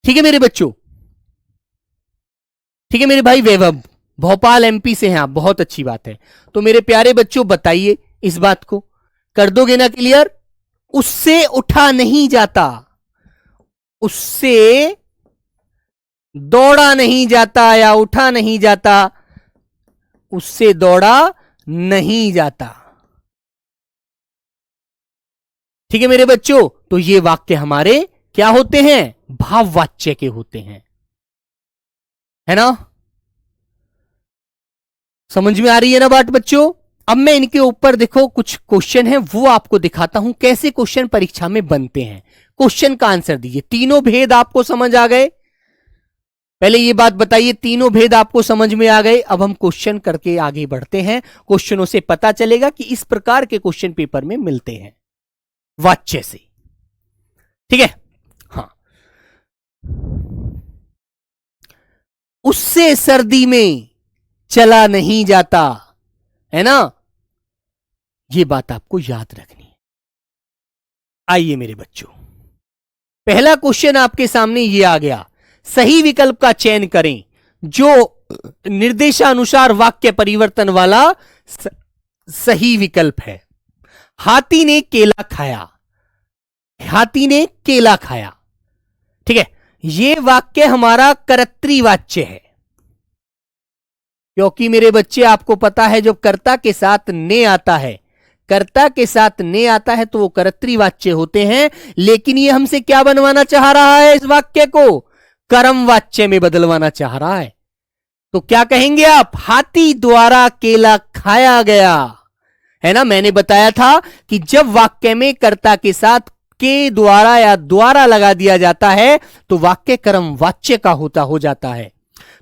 A: ठीक है मेरे बच्चों। ठीक है मेरे भाई वैभव, भोपाल एमपी से हैं आप, बहुत अच्छी बात है। तो मेरे प्यारे बच्चों बताइए इस बात को, कर दोगे ना क्लियर। उससे उठा नहीं जाता, उससे दौड़ा नहीं जाता या उठा नहीं जाता, उससे दौड़ा नहीं जाता। ठीक है मेरे बच्चों, तो ये वाक्य हमारे क्या होते हैं, भाववाच्य के होते हैं, है ना। समझ में आ रही है ना बात बच्चों। अब मैं इनके ऊपर देखो कुछ क्वेश्चन है वो आपको दिखाता हूं, कैसे क्वेश्चन परीक्षा में बनते हैं। क्वेश्चन का आंसर दीजिए। तीनों भेद आपको समझ आ गए, पहले ये बात बताइए, तीनों भेद आपको समझ में आ गए। अब हम क्वेश्चन करके आगे बढ़ते हैं, क्वेश्चनों से पता चलेगा कि इस प्रकार के क्वेश्चन पेपर में मिलते हैं वाच्य से, ठीक है। हाँ, उससे सर्दी में चला नहीं जाता, है ना, ये बात आपको याद रखनी है। आइए मेरे बच्चों, पहला क्वेश्चन आपके सामने ये आ गया, सही विकल्प का चयन करें जो निर्देशानुसार वाक्य परिवर्तन वाला सही विकल्प है। हाथी ने केला खाया, हाथी ने केला खाया, ठीक है। यह वाक्य हमारा कर्तृवाच्य है, क्योंकि मेरे बच्चे आपको पता है जब कर्ता के साथ ने आता है, कर्ता के साथ ने आता है तो वो कर्तृवाच्य होते हैं। लेकिन ये हमसे क्या बनवाना चाह रहा है, इस वाक्य को कर्म वाच्य में बदलवाना चाह रहा है। तो क्या कहेंगे आप, हाथी द्वारा केला खाया गया, है ना। मैंने बताया था कि जब वाक्य में कर्ता के साथ के द्वारा या द्वारा लगा दिया जाता है तो वाक्य कर्म वाच्य का हो जाता है।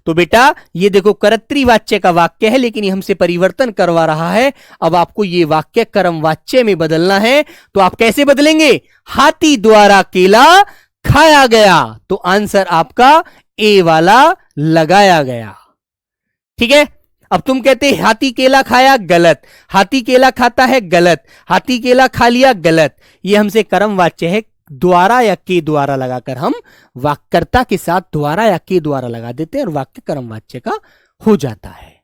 A: तो बेटा ये देखो कर्तरी वाच्य का वाक्य है, लेकिन ये हमसे परिवर्तन करवा रहा है। अब आपको ये वाक्य कर्म वाच्य में बदलना है, तो आप कैसे बदलेंगे? हाथी द्वारा केला खाया गया, तो आंसर आपका ए वाला लगाया गया। ठीक है, अब तुम कहते हाथी केला खाया, गलत। हाथी केला खाता है, गलत। हाथी केला खा लिया, गलत। ये हमसे कर्म वाच्य है, द्वारा या के द्वारा लगाकर हम वाक्यकर्ता के साथ द्वारा या के द्वारा लगा देते हैं और वाक्य कर्म वाच्य का हो जाता है।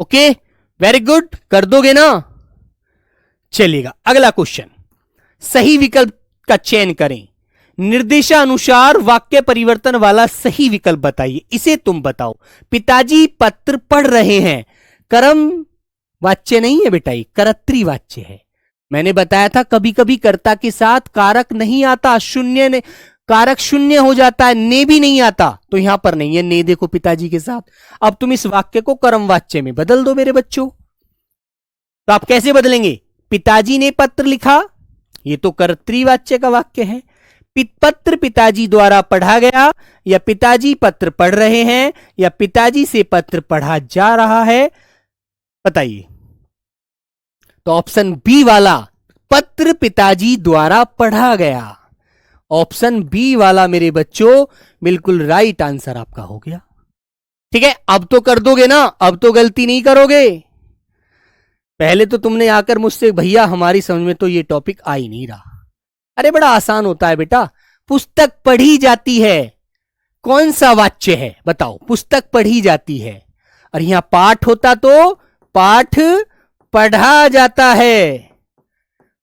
A: ओके, वेरी गुड, कर दोगे ना? चलिएगा, अगला क्वेश्चन। सही विकल्प का चयन करें। निर्देशानुसार वाक्य परिवर्तन वाला सही विकल्प बताइए, इसे तुम बताओ। पिताजी पत्र पढ़ रहे हैं, कर्म वाच्य नहीं है बेटा, ये कर्तरी वाच्य है। मैंने बताया था कभी कभी कर्ता के साथ कारक नहीं आता, शून्य ने कारक शून्य हो जाता है, ने भी नहीं आता, तो यहां पर नहीं है ने। देखो पिताजी के साथ। अब तुम इस वाक्य को कर्म वाच्य में बदल दो मेरे बच्चों। तो आप कैसे बदलेंगे? पिताजी ने पत्र लिखा, ये तो कर्तरी वाच्य का वाक्य है। पत्र पिताजी द्वारा पढ़ा गया, या पिताजी पत्र पढ़ रहे हैं, या पिताजी से पत्र पढ़ा जा रहा है, बताइए। तो ऑप्शन बी वाला, पत्र पिताजी द्वारा पढ़ा गया, ऑप्शन बी वाला मेरे बच्चों बिल्कुल राइट आंसर आपका हो गया। ठीक है, अब तो कर दोगे ना? अब तो गलती नहीं करोगे। पहले तो तुमने आकर मुझसे भैया हमारी समझ में तो ये टॉपिक आ ही नहीं रहा। अरे बड़ा आसान होता है बेटा। पुस्तक पढ़ी जाती है, कौन सा वाच्य है बताओ? पुस्तक पढ़ी जाती है, और यहां पाठ होता तो पाठ पढ़ा जाता है,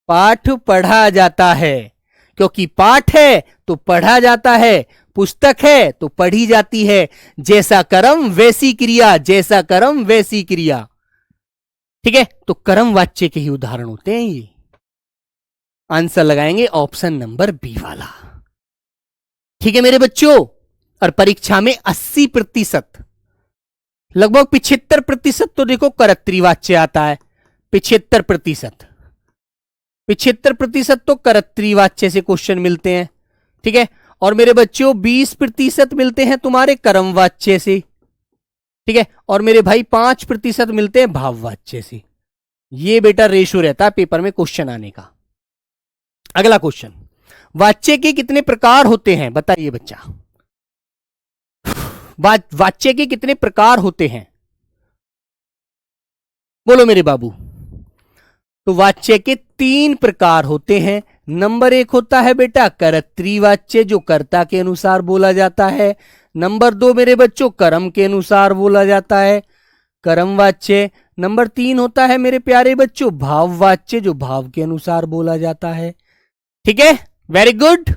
A: पाठ पढ़ा जाता है। क्योंकि पाठ है तो पढ़ा जाता है, पुस्तक है तो पढ़ी जाती है। जैसा कर्म वैसी क्रिया, जैसा कर्म वैसी क्रिया। ठीक है, तो कर्म वाच्य के ही उदाहरण होते हैं ये। आंसर लगाएंगे ऑप्शन नंबर बी वाला। ठीक है मेरे बच्चों, और परीक्षा में 80%, लगभग 75% तो देखो कर्तरी वाच्य आता है। 75% तो कर्तरी वाच्य से क्वेश्चन मिलते हैं। ठीक है, और मेरे बच्चों 20% मिलते हैं तुम्हारे कर्म वाच्य से। ठीक है, और मेरे भाई 5% मिलते हैं भाव वाच्य से। ये बेटा रेशो रहता है पेपर में क्वेश्चन आने का। अगला क्वेश्चन, वाच्य के कितने प्रकार होते हैं बताइए बच्चा। वाच्य के कितने प्रकार होते हैं? बोलो मेरे बाबू। तो वाच्य के 3 प्रकार होते हैं। नंबर 1 होता है बेटा कर्तरी वाच्य, जो कर्ता के अनुसार बोला जाता है। नंबर 2 मेरे बच्चों कर्म के अनुसार बोला जाता है, कर्म वाच्य। नंबर 3 होता है मेरे प्यारे बच्चों भाव वाच्य, जो भाव के अनुसार बोला जाता है। ठीक है, वेरी गुड।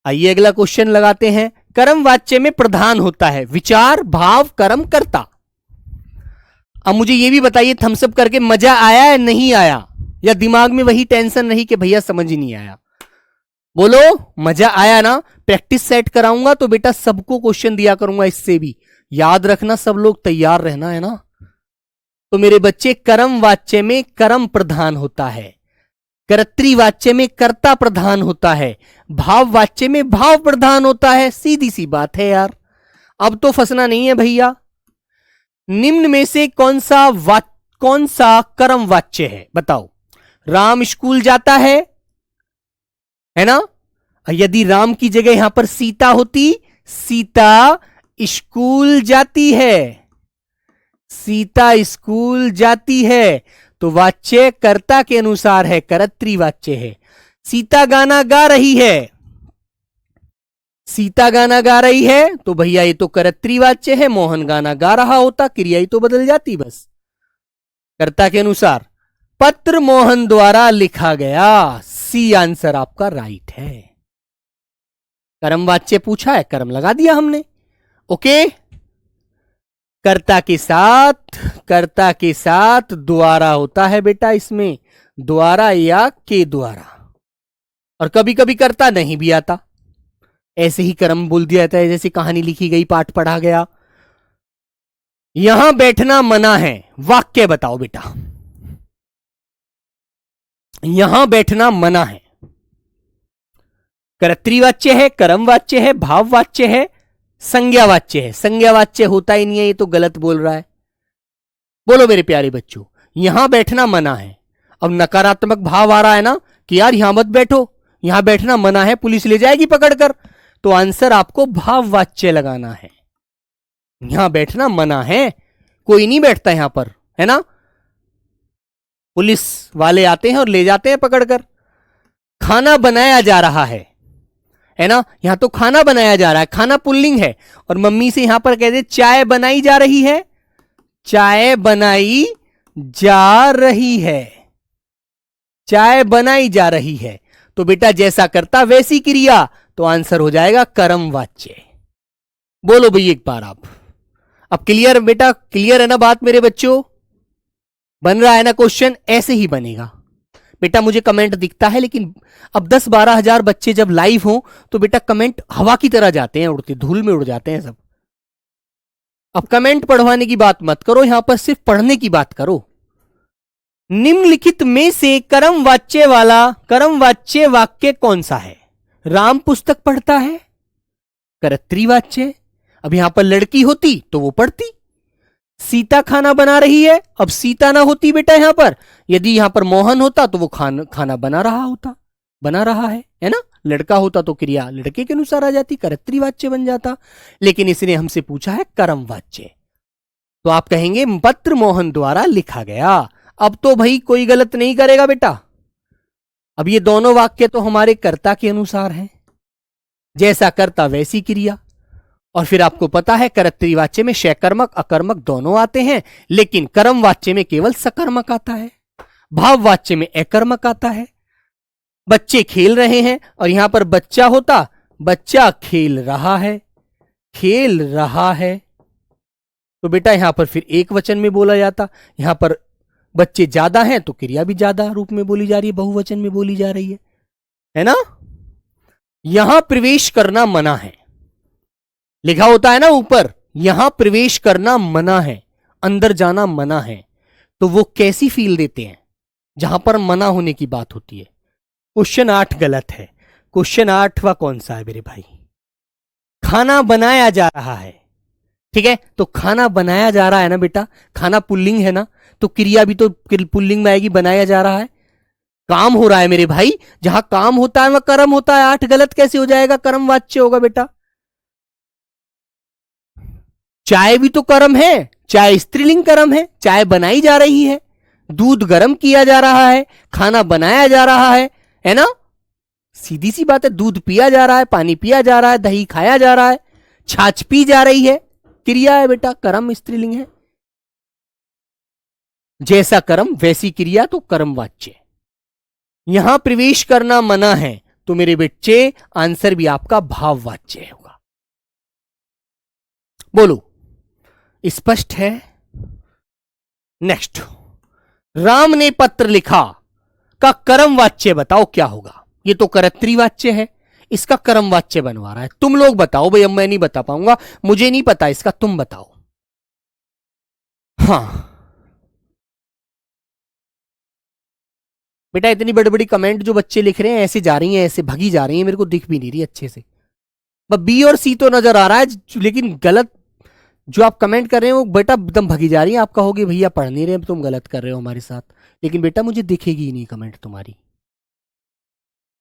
A: आइए अगला क्वेश्चन लगाते हैं। कर्म वाच्य में प्रधान होता है विचार, भाव, कर्म, कर्ता। अब मुझे यह भी बताइए थम्सअप करके, मजा आया या नहीं आया, या दिमाग में वही टेंशन रही कि भैया समझ ही नहीं आया? बोलो मजा आया ना? प्रैक्टिस सेट कराऊंगा तो बेटा सबको क्वेश्चन दिया करूंगा, इससे भी याद रखना, सब लोग तैयार रहना है ना। तो मेरे बच्चे कर्म वाच्य में कर्म प्रधान होता है, कर्तरी वाच्य में कर्ता प्रधान होता है, भाव वाच्य में भाव प्रधान होता है। सीधी सी बात है यार, अब तो फंसना नहीं है भैया। निम्न में से कौन सा कर्म वाच्य है बताओ? राम स्कूल जाता है ना? यदि राम की जगह यहां पर सीता होती, सीता स्कूल जाती है, सीता स्कूल जाती है, तो वाच्य कर्ता के अनुसार है, कर्तरी वाच्य है। सीता गाना गा रही है, सीता गाना गा रही है, तो भैया ये तो कर्तरी वाच्य है। मोहन गाना गा रहा होता, क्रिया ही तो बदल जाती बस, कर्ता के अनुसार। पत्र मोहन द्वारा लिखा गया, सी आंसर आपका राइट है। कर्म वाच्य पूछा है, कर्म लगा दिया हमने। ओके, कर्ता के साथ द्वारा होता है बेटा, इसमें द्वारा या के द्वारा, और कभी कभी कर्ता नहीं भी आता, ऐसे ही कर्म बोल दिया जाता है, जैसे कहानी लिखी गई, पाठ पढ़ा गया। यहां बैठना मना है, वाक्य बताओ बेटा। यहां बैठना मना है, कर्तरी वाच्य है, कर्म वाच्य है, भाव वाच्य है, संज्ञावाच्य है, संज्ञावाच्य होता ही नहीं है, ये तो गलत बोल रहा है। बोलो मेरे प्यारे बच्चों, यहां बैठना मना है। अब नकारात्मक भाव आ रहा है ना कि यार यहां मत बैठो, यहां बैठना मना है, पुलिस ले जाएगी पकड़कर, तो आंसर आपको भाववाच्य लगाना है। यहां बैठना मना है, कोई नहीं बैठता यहां पर, है ना, पुलिस वाले आते हैं और ले जाते हैं पकड़कर। खाना बनाया जा रहा है ना, यहां तो खाना बनाया जा रहा है, खाना पुल्लिंग है, और मम्मी से यहां पर कहते चाय बनाई जा रही है, चाय बनाई जा रही है, चाय बनाई जा रही है। तो बेटा जैसा करता वैसी क्रिया, तो आंसर हो जाएगा कर्मवाच्य। बोलो भाई एक बार आप। अब क्लियर बेटा, क्लियर है ना बात मेरे बच्चों? बन रहा है ना क्वेश्चन? ऐसे ही बनेगा बेटा। मुझे कमेंट दिखता है, लेकिन अब 10-12 हजार बच्चे जब लाइव हो तो बेटा कमेंट हवा की तरह जाते हैं, उड़ते धूल में उड़ जाते हैं सब। अब कमेंट पढ़वाने की बात मत करो, यहां पर सिर्फ पढ़ने की बात करो। निम्नलिखित में से कर्मवाच्य वाला कर्मवाच्य वाक्य कौन सा है? राम पुस्तक पढ़ता है, कर्तृवाच्य। अब यहां पर लड़की होती तो वो पढ़ती। सीता खाना बना रही है, अब सीता ना होती बेटा यहां पर, यदि यहां पर मोहन होता तो वो खाना बना रहा होता, बना रहा है ना। लड़का होता तो क्रिया लड़के के अनुसार आ जाती, कर्तृवाच्य बन जाता। लेकिन इसने हमसे पूछा है कर्मवाच्य, तो आप कहेंगे पत्र मोहन द्वारा लिखा गया। अब तो भाई कोई गलत नहीं करेगा बेटा। अब ये दोनों वाक्य तो हमारे कर्ता के अनुसार हैं, जैसा कर्ता वैसी क्रिया। और फिर आपको पता है कर्तृवाच्य में शकर्मक अकर्मक दोनों आते हैं, लेकिन कर्मवाच्य में केवल सकर्मक आता है, भाववाच्य में अकर्मक आता है। बच्चे खेल रहे हैं और यहां पर बच्चा होता, बच्चा खेल रहा है, खेल रहा है, तो बेटा यहां पर फिर एक वचन में बोला जाता। यहां पर बच्चे ज्यादा हैं तो क्रिया भी ज्यादा रूप में बोली जा रही है, बहुवचन में बोली जा रही है ना। यहां प्रवेश करना मना है, लिखा होता है ना ऊपर, यहां प्रवेश करना मना है, अंदर जाना मना है। तो वो कैसी फील देते हैं जहां पर मना होने की बात होती है? क्वेश्चन 8 गलत है। क्वेश्चन 8वां कौन सा है मेरे भाई? खाना बनाया जा रहा है, ठीक है, तो खाना बनाया जा रहा है ना बेटा, खाना पुल्लिंग है ना, तो क्रिया भी तो पुल्लिंग में आएगी, बनाया जा रहा है, काम हो रहा है मेरे भाई। जहां काम होता है वह कर्म होता है। 8 गलत कैसे हो जाएगा? कर्मवाच्य होगा बेटा। चाय भी तो कर्म है, चाय स्त्रीलिंग कर्म है, चाय बनाई जा रही है, दूध गर्म किया जा रहा है, खाना बनाया जा रहा है ना, सीधी सी बात है। दूध पिया जा रहा है, पानी पिया जा रहा है, दही खाया जा रहा है, छाछ पी जा रही है, क्रिया है बेटा, कर्म स्त्रीलिंग है। जैसा कर्म वैसी क्रिया, तो कर्मवाच्य। यहां प्रवेश करना मना है, तो मेरे बच्चे आंसर भी आपका भाववाच्य होगा। बोलो स्पष्ट है? नेक्स्ट, राम ने पत्र लिखा का कर्मवाच्य बताओ क्या होगा? ये तो कर्तृवाच्य है, इसका कर्मवाच्य बनवा रहा है। तुम लोग बताओ भाई, अब मैं नहीं बता पाऊंगा, मुझे नहीं पता इसका, तुम बताओ। हां बेटा, इतनी बड़ी बड़ी कमेंट जो बच्चे लिख रहे हैं, ऐसे जा रही हैं, ऐसे भगी जा रही हैं, मेरे को दिख भी नहीं रही अच्छे से। बी और सी तो नजर आ रहा है, लेकिन गलत जो आप कमेंट कर रहे हैं वो बेटा एकदम भगी जा रही है। आप कहोगे भैया पढ़ नहीं रहे, तुम गलत कर रहे हो हमारे साथ, लेकिन बेटा मुझे दिखेगी ही नहीं कमेंट तुम्हारी।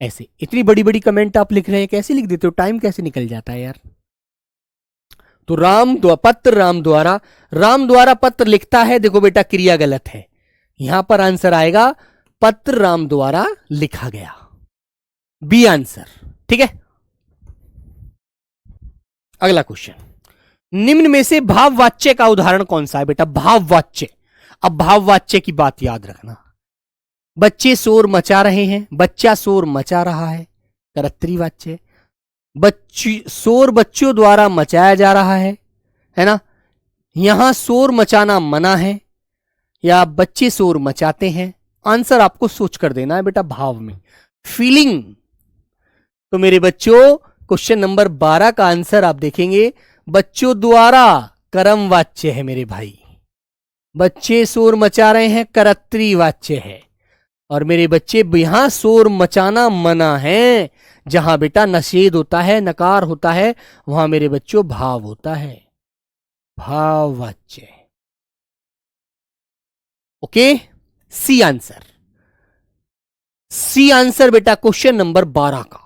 A: ऐसे इतनी बड़ी बड़ी कमेंट आप लिख रहे हैं, कैसे लिख देते हो? टाइम कैसे निकल जाता है यार। तो राम द्वारा पत्र लिखता है, देखो बेटा क्रिया गलत है, यहां पर आंसर आएगा पत्र राम द्वारा लिखा गया, बी आंसर, ठीक है। अगला क्वेश्चन, निम्न में से भाववाच्य का उदाहरण कौन सा है बेटा? भाववाच्य। अब भाववाच्य की बात याद रखना, बच्चे शोर मचा रहे हैं, बच्चा शोर मचा रहा है, कर्तृवाच्य। शोर बच्चों द्वारा मचाया जा रहा है ना, यहां शोर मचाना मना है या बच्चे शोर मचाते हैं? आंसर आपको सोच कर देना है बेटा, भाव में फीलिंग। तो मेरे बच्चों क्वेश्चन नंबर 12 का आंसर आप देखेंगे, बच्चों द्वारा कर्मवाच्य है मेरे भाई, बच्चे शोर मचा रहे हैं कर्तृवाच्य है, और मेरे बच्चे यहां शोर मचाना मना है, जहां बेटा नशेद होता है, नकार होता है, वहां मेरे बच्चों भाव होता है, भाववाच्य। Okay, C answer, C answer बेटा क्वेश्चन नंबर 12 का।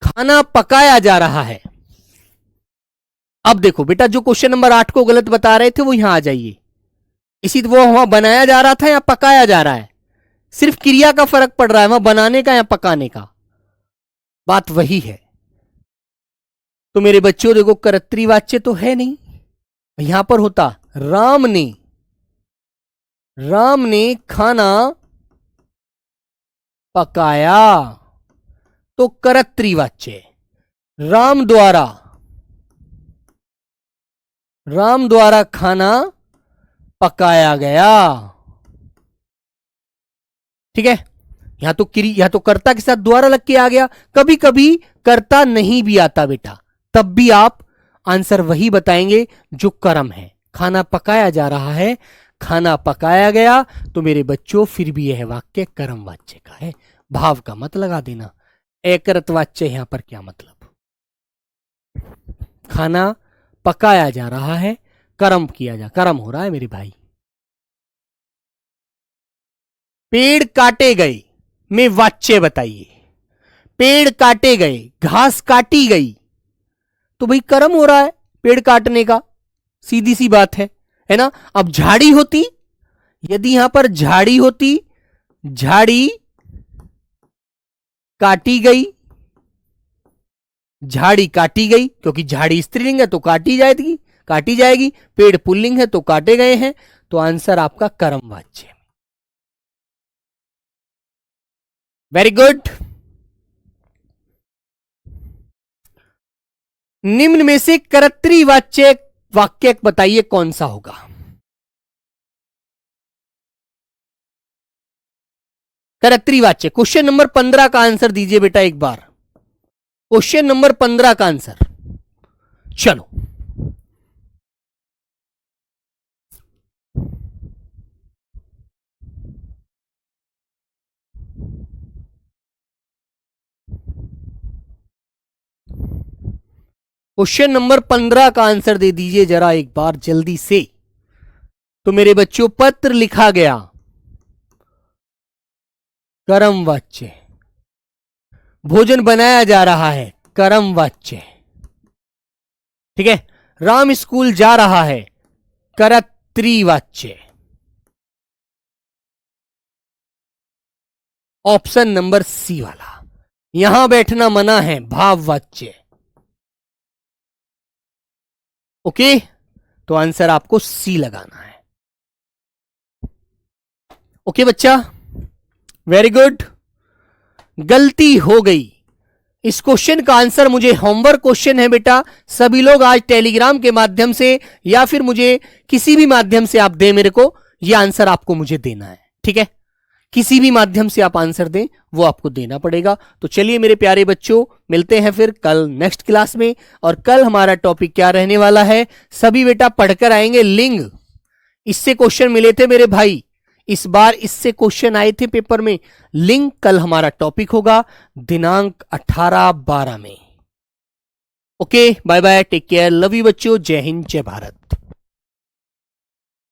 A: खाना पकाया जा रहा है। अब देखो बेटा, जो क्वेश्चन नंबर 8 को गलत बता रहे थे वो यहां आ जाइए। इसी वो वहां बनाया जा रहा था या पकाया जा रहा है, सिर्फ क्रिया का फर्क पड़ रहा है, वहां बनाने का या पकाने का, बात वही है। तो मेरे बच्चों देखो, कर्तृवाच्य तो है नहीं, यहां पर होता राम ने खाना पकाया, तो कर्तृवाच्य। राम द्वारा खाना पकाया गया। ठीक है, यहां तो कर्ता के साथ द्वारा लग के आ गया। कभी कभी कर्ता नहीं भी आता बेटा, तब भी आप आंसर वही बताएंगे जो कर्म है। खाना पकाया जा रहा है, खाना पकाया गया, तो मेरे बच्चों फिर भी यह वाक्य कर्म वाच्य का है, भाव का मत लगा देना। एकरत वाच्य यहां पर क्या मतलब, खाना पकाया जा रहा है, कर्म कर्म हो रहा है मेरे भाई। पेड़ काटे गए में वाच्य बताइए। पेड़ काटे गए, घास काटी गई, तो भाई कर्म हो रहा है पेड़ काटने का, सीधी सी बात है ना। अब झाड़ी होती, यदि यहां पर झाड़ी होती, झाड़ी काटी गई, झाड़ी काटी गई, क्योंकि झाड़ी स्त्रीलिंग है तो काटी जाएगी, पेड़ पुल्लिंग है तो काटे गए हैं, तो आंसर आपका कर्मवाच्य। Very good. निम्न में से कर्तृवाच्य वाक्य बताइए कौन सा होगा। कर्तृवाच्य, क्वेश्चन नंबर 15 का आंसर दीजिए बेटा एक बार। क्वेश्चन नंबर 15 का आंसर, चलो। क्वेश्चन नंबर 15 का आंसर दे दीजिए जरा एक बार जल्दी से। तो मेरे बच्चों, पत्र लिखा गया, कर्मवाच्य। भोजन बनाया जा रहा है, कर्मवाच्य। ठीक है, राम स्कूल जा रहा है, कर्तृवाच्य। ऑप्शन नंबर सी वाला, यहां बैठना मना है, भाववाच्य। ओके, तो आंसर आपको सी लगाना है। ओके बच्चा, वेरी गुड। गलती हो गई, इस क्वेश्चन का आंसर मुझे होमवर्क क्वेश्चन है बेटा, सभी लोग आज टेलीग्राम के माध्यम से या फिर मुझे किसी भी माध्यम से आप दें मेरे को, यह आंसर आपको मुझे देना है। ठीक है, किसी भी माध्यम से आप आंसर दें, वो आपको देना पड़ेगा। तो चलिए मेरे प्यारे बच्चों, मिलते हैं फिर कल नेक्स्ट क्लास में। और कल हमारा टॉपिक क्या रहने वाला है, सभी बेटा पढ़कर आएंगे लिंग। इससे क्वेश्चन मिले थे मेरे भाई, इस बार इससे क्वेश्चन आए थे पेपर में। लिंग कल हमारा टॉपिक होगा, दिनांक 18/12 में। Okay, bye bye, take care, love you बच्चों, जय हिंद, जय भारत।